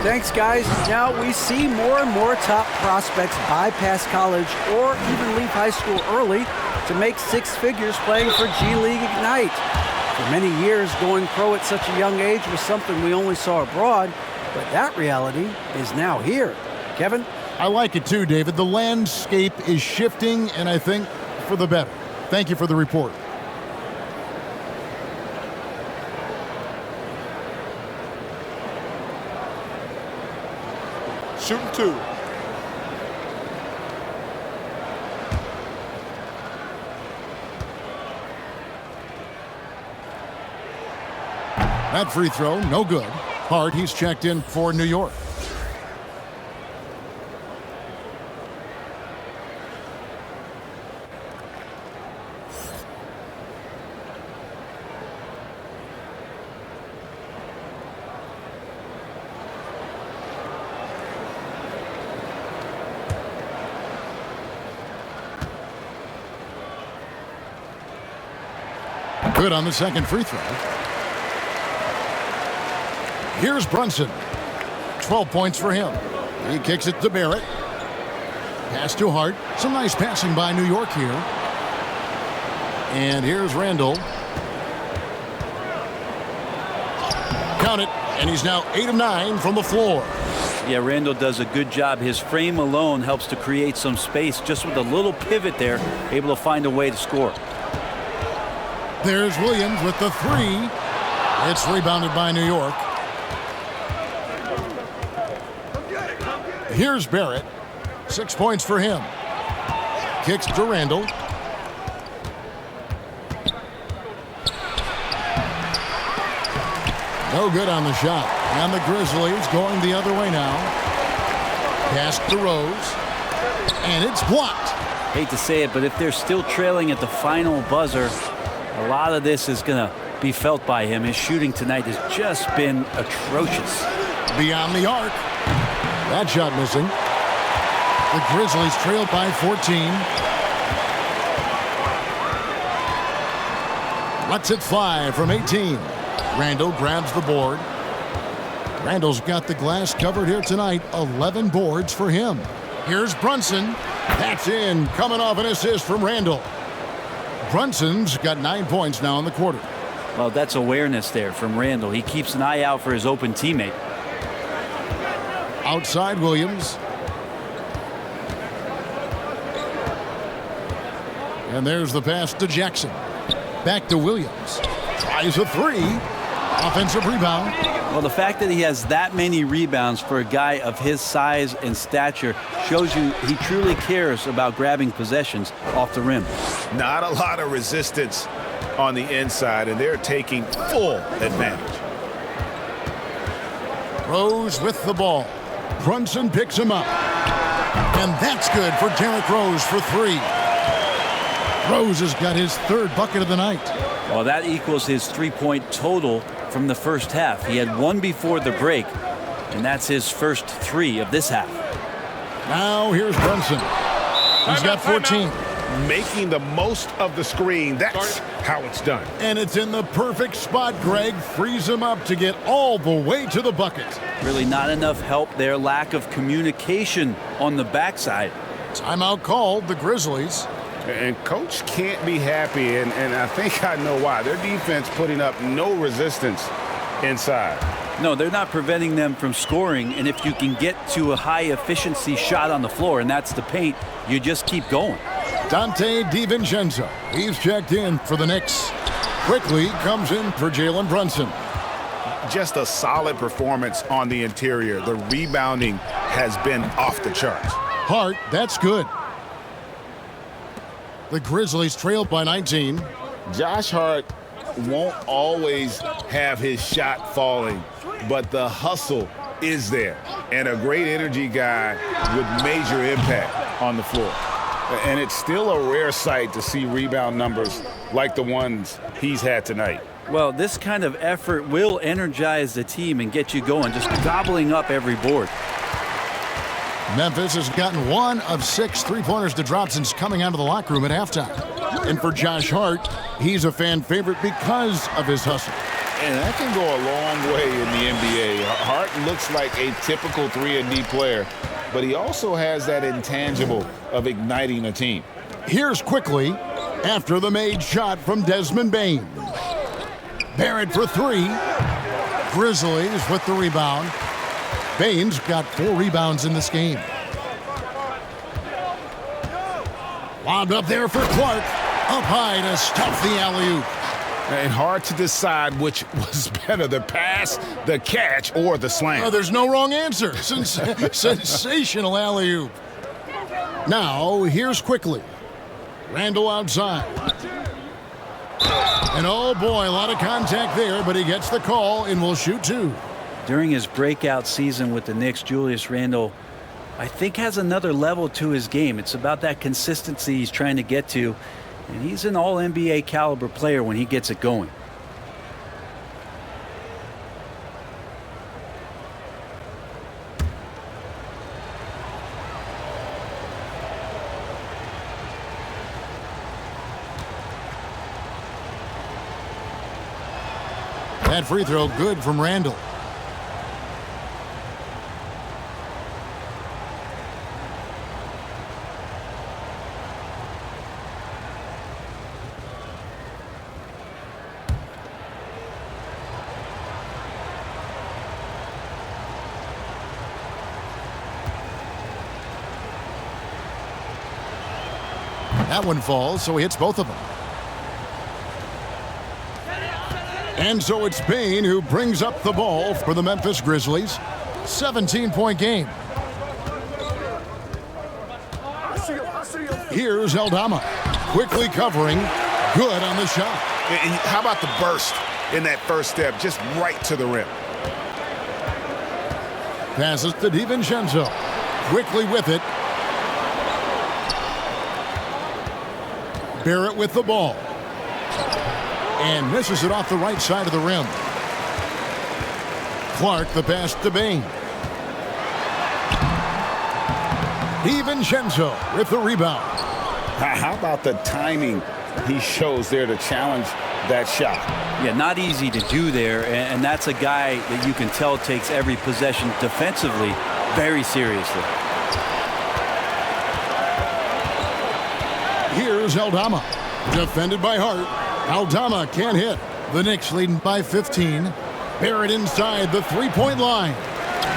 Thanks, guys. Now we see more and more top prospects bypass college or even leave high school early to make 6 figures playing for G League Ignite. For many years, going pro at such a young age was something we only saw abroad, but that reality is now here. Kevin? I like it too, David. The landscape is shifting, and I think for the better. Thank you for the report. Shooting 2. That free throw, no good. Hart, he's checked in for New York. Good on the second free throw. Here's Brunson. 12 points for him. He kicks it to Barrett. Pass to Hart. Some nice passing by New York here. And here's Randall. Count it. And he's now 8 of 9 from the floor. Yeah, Randall does a good job. His frame alone helps to create some space. Just with a little pivot there, able to find a way to score. There's Williams with the 3. It's rebounded by New York. Here's Barrett. 6 points for him. Kicks to Randall. No good on the shot. And the Grizzlies going the other way now. Pass to Rose. And it's blocked. Hate to say it, but if they're still trailing at the final buzzer, a lot of this is going to be felt by him. His shooting tonight has just been atrocious. Beyond the arc. That shot missing. The Grizzlies trailed by 14. Lets it fly from 18. Randall grabs the board. Randall's got the glass covered here tonight. 11 boards for him. Here's Brunson. That's in. Coming off an assist from Randall. Brunson's got 9 points now in the quarter. Well, that's awareness there from Randall. He keeps an eye out for his open teammate. Outside Williams. And there's the pass to Jackson. Back to Williams. Tries a 3. Offensive rebound. Well, the fact that he has that many rebounds for a guy of his size and stature shows you he truly cares about grabbing possessions off the rim. Not a lot of resistance on the inside, and they're taking full advantage. Rose with the ball. Brunson picks him up. And that's good for Derrick Rose for 3. Rose has got his 3rd bucket of the night. Well, that equals his 3-point total from the first half. He had 1 before the break, and that's his first 3 of this half. Now here's Brunson. He's got 14. Making the most of the screen. That's how it's done. And it's in the perfect spot. Greg frees him up to get all the way to the bucket. Really not enough help there. Lack of communication on the backside. Timeout called, the Grizzlies. And coach can't be happy, and I think I know why. Their defense putting up no resistance inside. No, they're not preventing them from scoring, and if you can get to a high-efficiency shot on the floor, and that's the paint, you just keep going. Dante DiVincenzo. He's checked in for the Knicks. Quickly comes in for Jalen Brunson. Just a solid performance on the interior. The rebounding has been off the charts. Hart, that's good. The Grizzlies trail by 19. Josh Hart won't always have his shot falling, but the hustle is there. And a great energy guy with major impact on the floor. And it's still a rare sight to see rebound numbers like the ones he's had tonight. Well, this kind of effort will energize the team and get you going, just gobbling up every board. Memphis has gotten 1 of 6 3-pointers to drop since coming out of the locker room at halftime. And for Josh Hart, he's a fan favorite because of his hustle. And that can go a long way in the NBA. Hart looks like a typical 3-and-D player, but he also has that intangible of igniting a team. Here's quickly after the made shot from Desmond Bane. Barrett for 3. Grizzlies with the rebound. Baines got 4 rebounds in this game. Lobbed up there for Clark. Up high to stuff the alley-oop. And hard to decide which was better, the pass, the catch, or the slam. Oh, there's no wrong answer. Sensational alley-oop. Now, here's quickly. Randall outside. And oh boy, a lot of contact there, but he gets the call and will shoot 2. During his breakout season with the Knicks, Julius Randle, I think, has another level to his game. It's about that consistency he's trying to get to. And he's an all-NBA caliber player when he gets it going. That free throw good from Randall. That one falls, so he hits both of them. And so it's Payne who brings up the ball for the Memphis Grizzlies. 17-point game. Here's Aldama. Quickly covering. Good on the shot. And how about the burst in that first step, just right to the rim? Passes to DiVincenzo. Quickly with it. Barrett with the ball. And misses it off the right side of the rim. Clark the pass to Bain. DiVincenzo with the rebound. How about the timing he shows there to challenge that shot? Yeah, not easy to do there, and that's a guy that you can tell takes every possession defensively very seriously. Here's Aldama. Defended by Hart. Aldama can't hit. The Knicks leading by 15. Barrett inside the three-point line.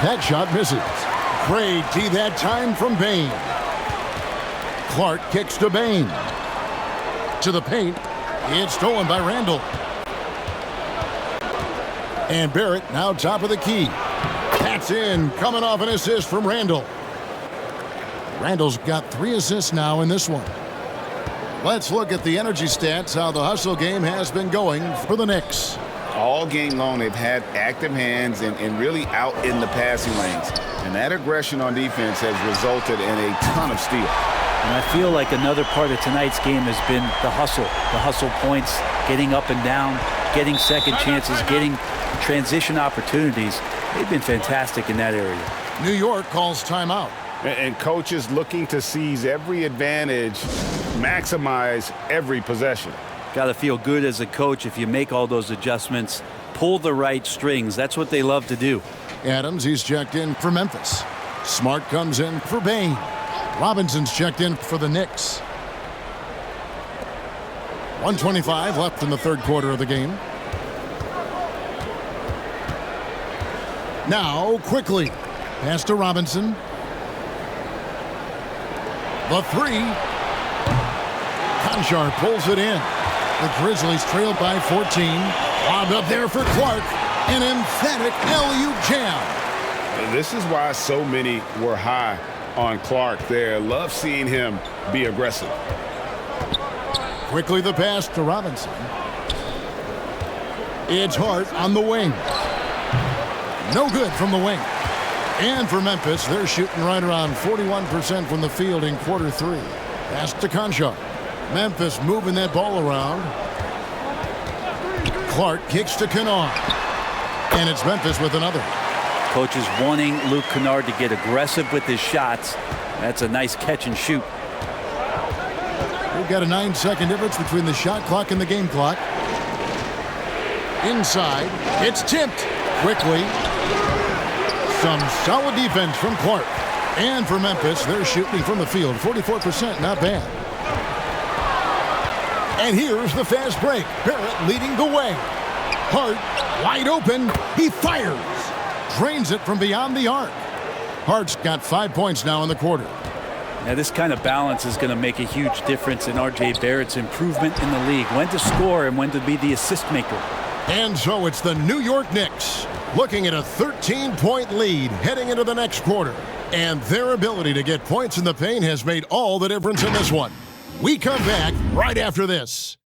That shot misses. Great D that time from Bain. Clark kicks to Bain. To the paint. It's stolen by Randall. And Barrett now top of the key. That's in. Coming off an assist from Randall. Randall's got 3 assists now in this one. Let's look at the energy stats, how the hustle game has been going for the Knicks. All game long, they've had active hands and really out in the passing lanes. And that aggression on defense has resulted in a ton of steals. And I feel like another part of tonight's game has been the hustle points, getting up and down, getting second chances, getting transition opportunities. They've been fantastic in that area. New York calls timeout. And coaches looking to seize every advantage, maximize every possession. Got to feel good as a coach if you make all those adjustments, pull the right strings. That's what they love to do. Adams, he's checked in for Memphis. Smart comes in for Bain. Robinson's checked in for the Knicks. 1:25 left in the third quarter of the game. Now, quickly. Pass to Robinson. The three. Conchar pulls it in. The Grizzlies trail by 14. Lobbed up there for Clark. An emphatic alley-oop jam. And this is why so many were high on Clark there. Love seeing him be aggressive. Quickly the pass to Robinson. It's Hart on the wing. No good from the wing. And for Memphis, they're shooting right around 41% from the field in quarter 3. Pass to Conchar. Memphis moving that ball around. Clark kicks to Kennard. And it's Memphis with another. Coach is wanting Luke Kennard to get aggressive with his shots. That's a nice catch and shoot. We've got a 9-second difference between the shot clock and the game clock. Inside. It's tipped. Quickly. Some solid defense from Clark. And for Memphis, they're shooting from the field. 44%, not bad. And here's the fast break. Barrett leading the way. Hart wide open. He fires. drains it from beyond the arc. Hart's got 5 points now in the quarter. Now, this kind of balance is going to make a huge difference in R.J. Barrett's improvement in the league. When to score and when to be the assist maker. And so it's the New York Knicks looking at a 13-point lead heading into the next quarter. And their ability to get points in the paint has made all the difference in this one. We come back right after this.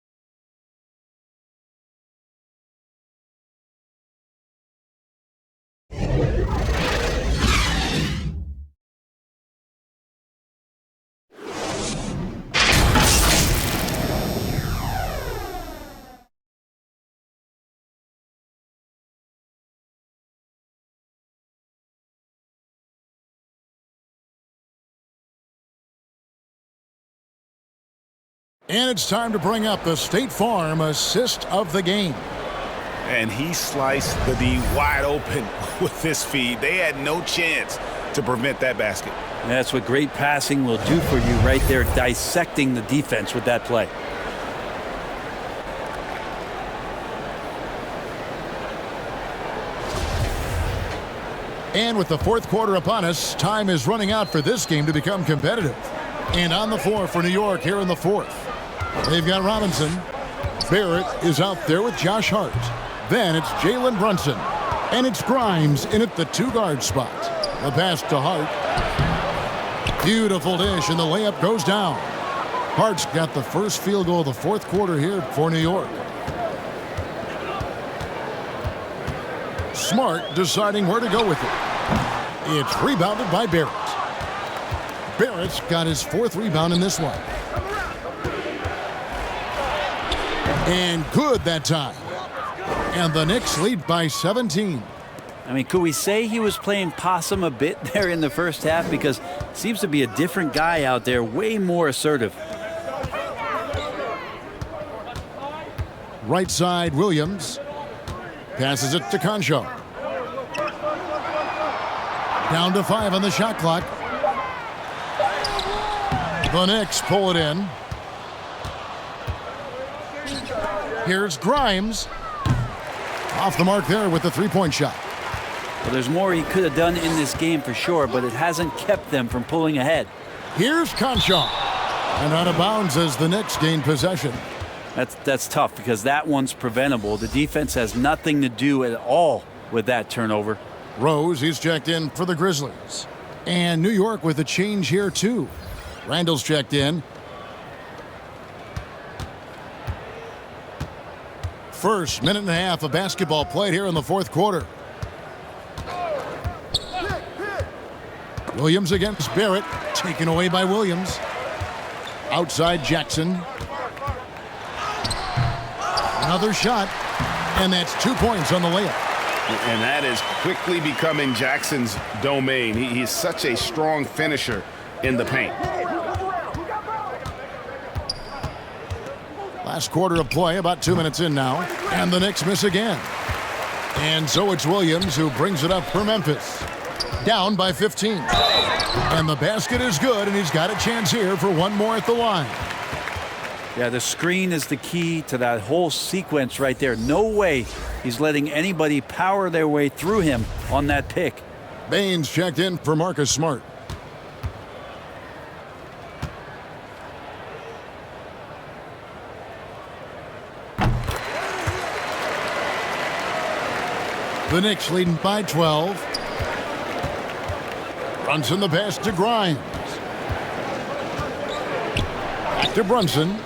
And it's time to bring up the State Farm assist of the game. And he sliced the D wide open with this feed. They had no chance to prevent that basket. And that's what great passing will do for you right there, dissecting the defense with that play. And with the fourth quarter upon us, time is running out for this game to become competitive. And on the floor for New York here in the fourth. They've got Robinson. Barrett is out there with Josh Hart. Then it's Jalen Brunson. And it's Grimes in at the two-guard spot. The pass to Hart. Beautiful dish, and the layup goes down. Hart's got the first field goal of the fourth quarter here for New York. Smart deciding where to go with it. It's rebounded by Barrett. Barrett's got his fourth rebound in this one. And good that time. And the Knicks lead by 17. I mean, could we say he was playing possum a bit there in the first half? Because it seems to be a different guy out there, way more assertive. Right side, Williams. Passes it to Concho. Down to 5 on the shot clock. The Knicks pull it in. Here's Grimes. Off the mark there with the three-point shot. Well, there's more he could have done in this game for sure, but it hasn't kept them from pulling ahead. Here's Concho. And out of bounds as the Knicks gain possession. That's tough because that one's preventable. The defense has nothing to do at all with that turnover. Rose, he's checked in for the Grizzlies. And New York with a change here too. Randall's checked in. First minute and a half of basketball played here in the fourth quarter. Williams against Barrett. Taken away by Williams. Outside Jackson. Another shot. And that's 2 points on the layup. And that is quickly becoming Jackson's domain. He's such a strong finisher in the paint. Last quarter of play, about 2 minutes in now. And the Knicks miss again. And so it's Williams who brings it up for Memphis. Down by 15. And the basket is good, and he's got a chance here for one more at the line. Yeah, the screen is the key to that whole sequence right there. No way he's letting anybody power their way through him on that pick. Baines checked in for Marcus Smart. The Knicks leading by 12. Brunson the pass to Grimes. Back to Brunson.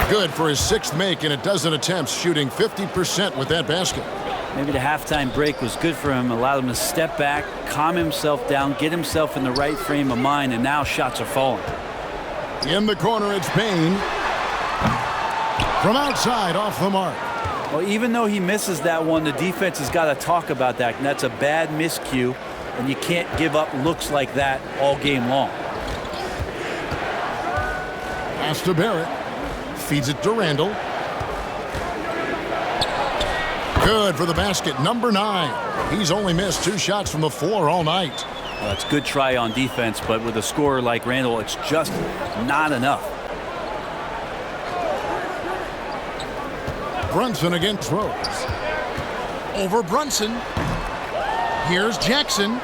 Good for his sixth make in a dozen attempts, shooting 50% with that basket. Maybe the halftime break was good for him, allowed him to step back, calm himself down, get himself in the right frame of mind, and now shots are falling. In the corner, it's Payne. From outside, off the mark. Well, even though he misses that one, the defense has got to talk about that, and that's a bad miscue, and you can't give up looks like that all game long. Pass to Barrett. Feeds it to Randall. Good for the basket, number 9. He's only missed 2 shots from the floor all night. Well, it's a good try on defense, but with a scorer like Randall, it's just not enough. Brunson against Rose. Over Brunson. Here's Jackson.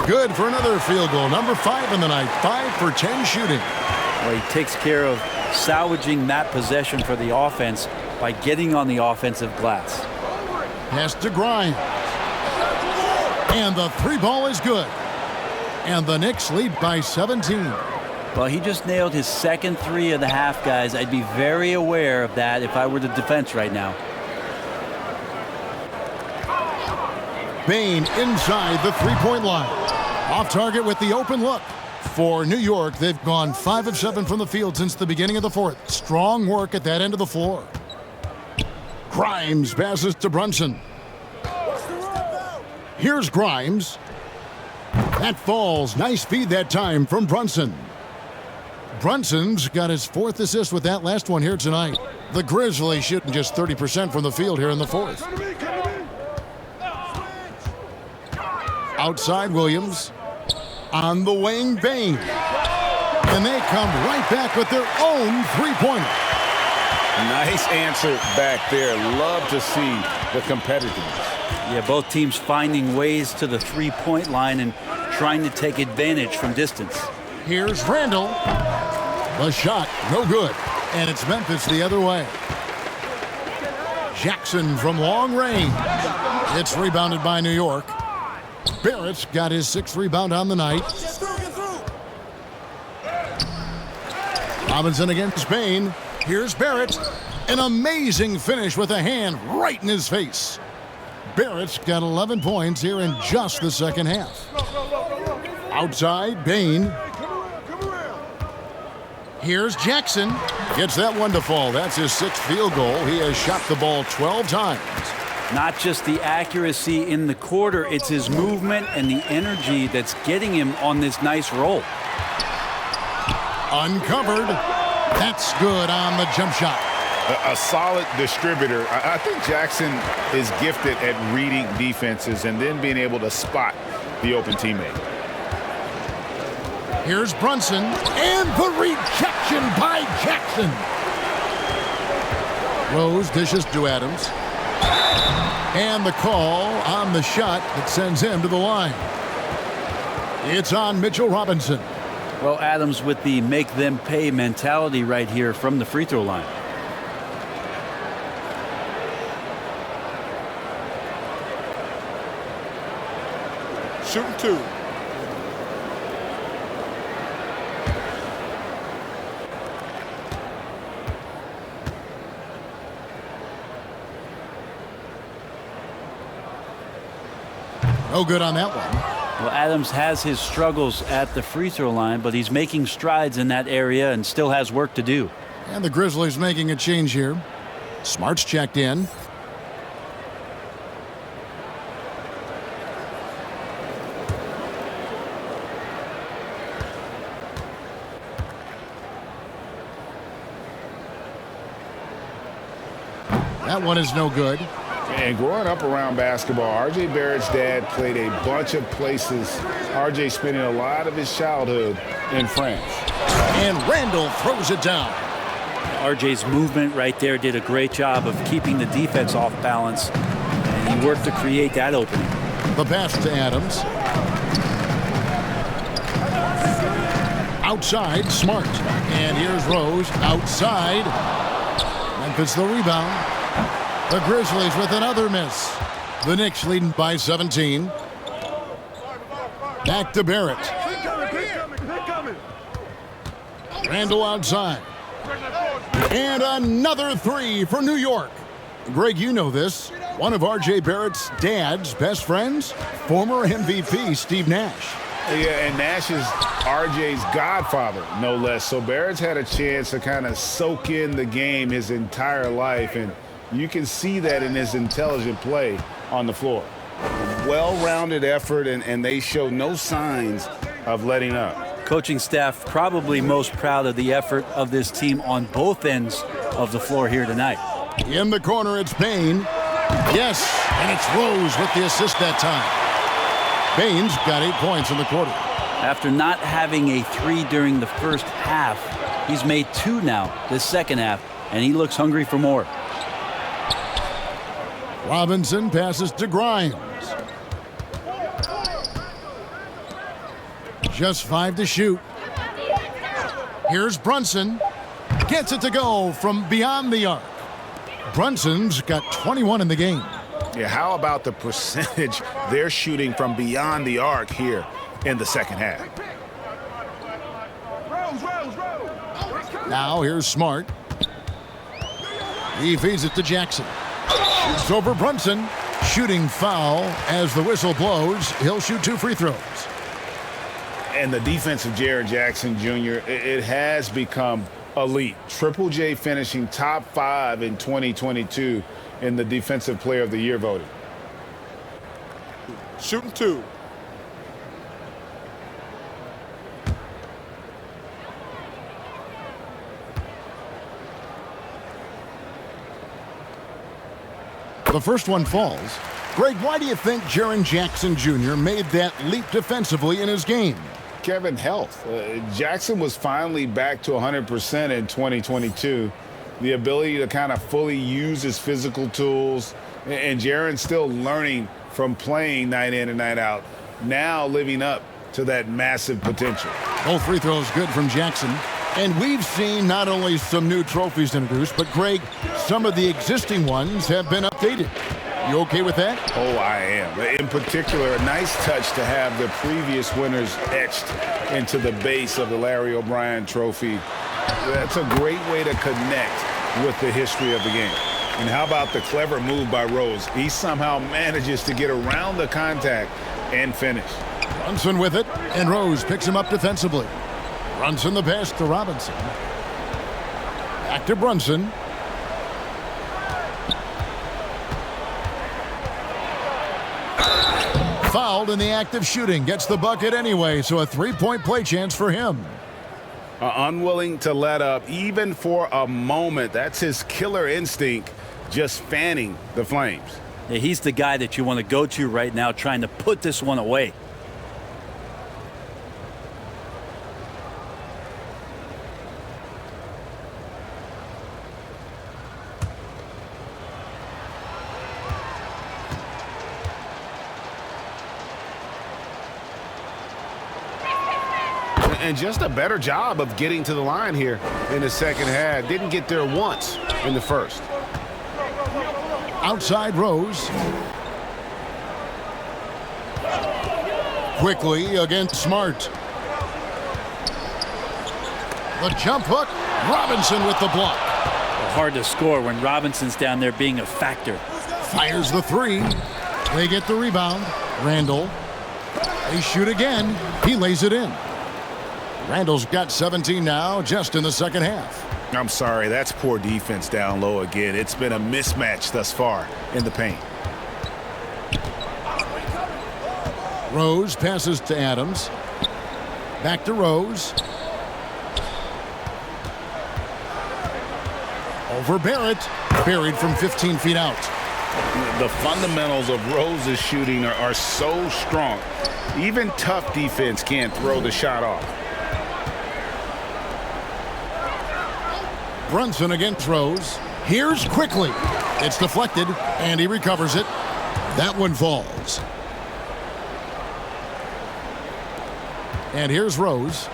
Good for another field goal. Number 5 in the night. 5 for 10 shooting. Well, he takes care of salvaging that possession for the offense by getting on the offensive glass. Pass to Grimes. And the 3 ball is good. And the Knicks lead by 17. Well, he just nailed his second 3 of the half, guys. I'd be very aware of that if I were the defense right now. Bane inside the 3-point line. Off target with the open look. For New York, they've gone 5 of 7 from the field since the beginning of the fourth. Strong work at that end of the floor. Grimes passes to Brunson. Here's Grimes. That falls. Nice feed that time from Brunson. Brunson's got his 4th assist with that last one here tonight. The Grizzlies shooting just 30% from the field here in the fourth. Outside Williams. On the wing, Bane. And they come right back with their own 3-pointer. Nice answer back there. Love to see the competitiveness. Yeah, both teams finding ways to the 3-point line and trying to take advantage from distance. Here's Randall. The shot, no good. And it's Memphis the other way. Jackson from long range. It's rebounded by New York. Barrett's got his 6th rebound on the night. Robinson against Bane. Here's Barrett. An amazing finish with a hand right in his face. Barrett's got 11 points here in just the second half. Outside, Bane. Here's Jackson. Gets that one to fall. That's his 6th field goal. He has shot the ball 12 times. Not just the accuracy in the quarter, it's his movement and the energy that's getting him on this nice roll. Uncovered. That's good on the jump shot. A solid distributor. I think Jackson is gifted at reading defenses and then being able to spot the open teammate. Here's Brunson. And the rejection by Jackson. Rose dishes to Adams. And the call on the shot that sends him to the line. It's on Mitchell Robinson. Well, Adams with the make them pay mentality right here from the free throw line. Shooting 2. No good on that one. Well, Adams has his struggles at the free throw line, but he's making strides in that area and still has work to do. And the Grizzlies making a change here. Smart's checked in. That one is no good. And growing up around basketball, R.J. Barrett's dad played a bunch of places. R.J. spending a lot of his childhood in France. And Randall throws it down. RJ's movement right there did a great job of keeping the defense off balance, and he worked to create that opening. The pass to Adams. Outside, Smart. And here's Rose outside. Memphis the rebound. The Grizzlies with another miss. The Knicks leading by 17. Back to Barrett. Randall outside. And another 3 for New York. Greg, you know this. One of R.J. Barrett's dad's best friends, former MVP Steve Nash. Yeah, and Nash is R.J.'s godfather, no less. So Barrett's had a chance to kind of soak in the game his entire life, and you can see that in his intelligent play on the floor. Well-rounded effort, and they show no signs of letting up. Coaching staff probably most proud of the effort of this team on both ends of the floor here tonight. In the corner, it's Bane. Yes, and it's Rose with the assist that time. Bane's got 8 points in the quarter. After not having a 3 during the first half, he's made 2 now this second half, and he looks hungry for more. Robinson passes to Grimes. Just 5 to shoot. Here's Brunson. Gets it to go from beyond the arc. Brunson's got 21 in the game. Yeah, how about the percentage they're shooting from beyond the arc here in the second half? Now here's Smart. He feeds it to Jackson. Shoots over Brunson. Shooting foul as the whistle blows. He'll shoot 2 free throws. And the defense of Jaren Jackson Jr., it has become elite. Triple J finishing top 5 in 2022 in the Defensive Player of the Year voting. Shooting 2. The first one falls. Greg, why do you think Jaren Jackson Jr. made that leap defensively in his game? Kevin, health. Jackson was finally back to 100% in 2022. The ability to kind of fully use his physical tools. And Jaren's still learning from playing night in and night out. Now living up to that massive potential. Both free throws good from Jackson. And we've seen not only some new trophies introduced, but Greg, some of the existing ones have been updated. You okay with that? Oh, I am. In particular, a nice touch to have the previous winners etched into the base of the Larry O'Brien trophy. That's a great way to connect with the history of the game. And how about the clever move by Rose? He somehow manages to get around the contact and finish. Brunson with it, and Rose picks him up defensively. Brunson the pass to Robinson. Back to Brunson. Fouled in the act of shooting. Gets the bucket anyway, so a 3-point play chance for him. Unwilling to let up even for a moment. That's his killer instinct, just fanning the flames. Yeah, he's the guy that you want to go to right now trying to put this one away. And just a better job of getting to the line here in the second half. Didn't get there once in the first. Outside Rose. Quickly against Smart. The jump hook. Robinson with the block. Hard to score when Robinson's down there being a factor. Fires the 3. They get the rebound. Randall. They shoot again. He lays it in. Randall's got 17 now, just in the second half. I'm sorry, that's poor defense down low again. It's been a mismatch thus far in the paint. Rose passes to Adams. Back to Rose. Over Barrett. Buried from 15 feet out. The fundamentals of Rose's shooting are so strong. Even tough defense can't throw the shot off. Brunson against Rose. Here's quickly. It's deflected, and he recovers it. That one falls. And here's Rose.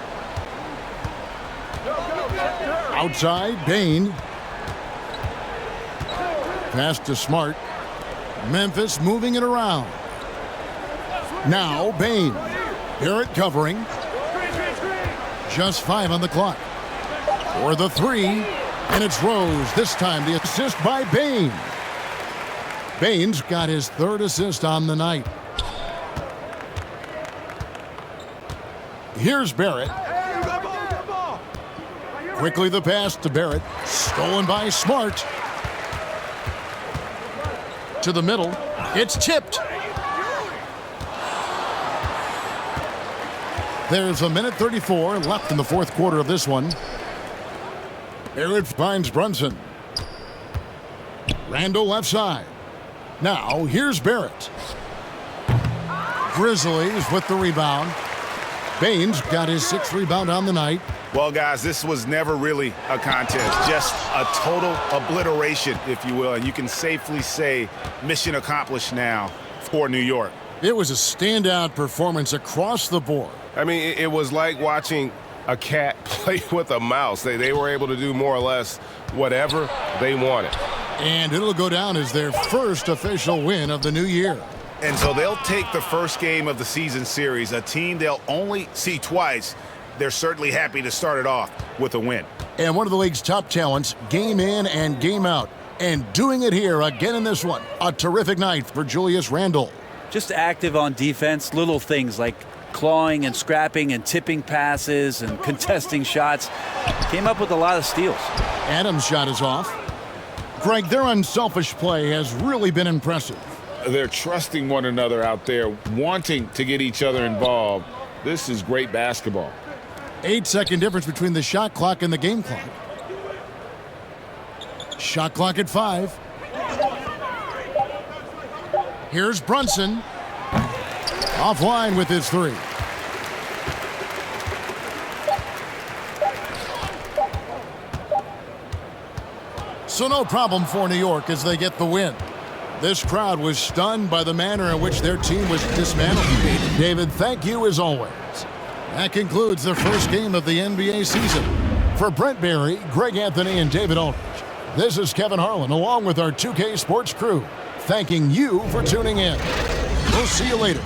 Outside, Bain. Pass to Smart. Memphis moving it around. Now Bain. Barrett covering. Just 5 on the clock. For the 3. And it's Rose. This time the assist by Bain. Bain's got his 3rd assist on the night. Here's Barrett. Quickly the pass to Barrett. Stolen by Smart. To the middle. It's tipped. There's a minute 34 left in the 4th quarter of this one. Barrett finds Brunson. Randall left side. Now here's Barrett. Grizzlies with the rebound. Bain's got his 6th rebound on the night. Well, guys, this was never really a contest. Just a total obliteration, if you will. And you can safely say mission accomplished now for New York. It was a standout performance across the board. I mean, it was like watching a cat play with a mouse. They were able to do more or less whatever they wanted. And it'll go down as their first official win of the new year. And so they'll take the first game of the season series, a team they'll only see twice. They're certainly happy to start it off with a win. And one of the league's top talents, game in and game out. And doing it here again in this one. A terrific night for Julius Randle. Just active on defense, little things like clawing and scrapping and tipping passes and contesting shots. Came up with a lot of steals. Adams' shot is off. Greg, their unselfish play has really been impressive. They're trusting one another out there, wanting to get each other involved. This is great basketball. 8-second difference between the shot clock and the game clock. Shot clock at 5. Here's Brunson. Offline with his 3. So no problem for New York as they get the win. This crowd was stunned by the manner in which their team was dismantled. David, thank you as always. That concludes the first game of the NBA season. For Brent Barry, Greg Anthony, and David Aldridge, this is Kevin Harlan along with our 2K Sports crew, thanking you for tuning in. We'll see you later.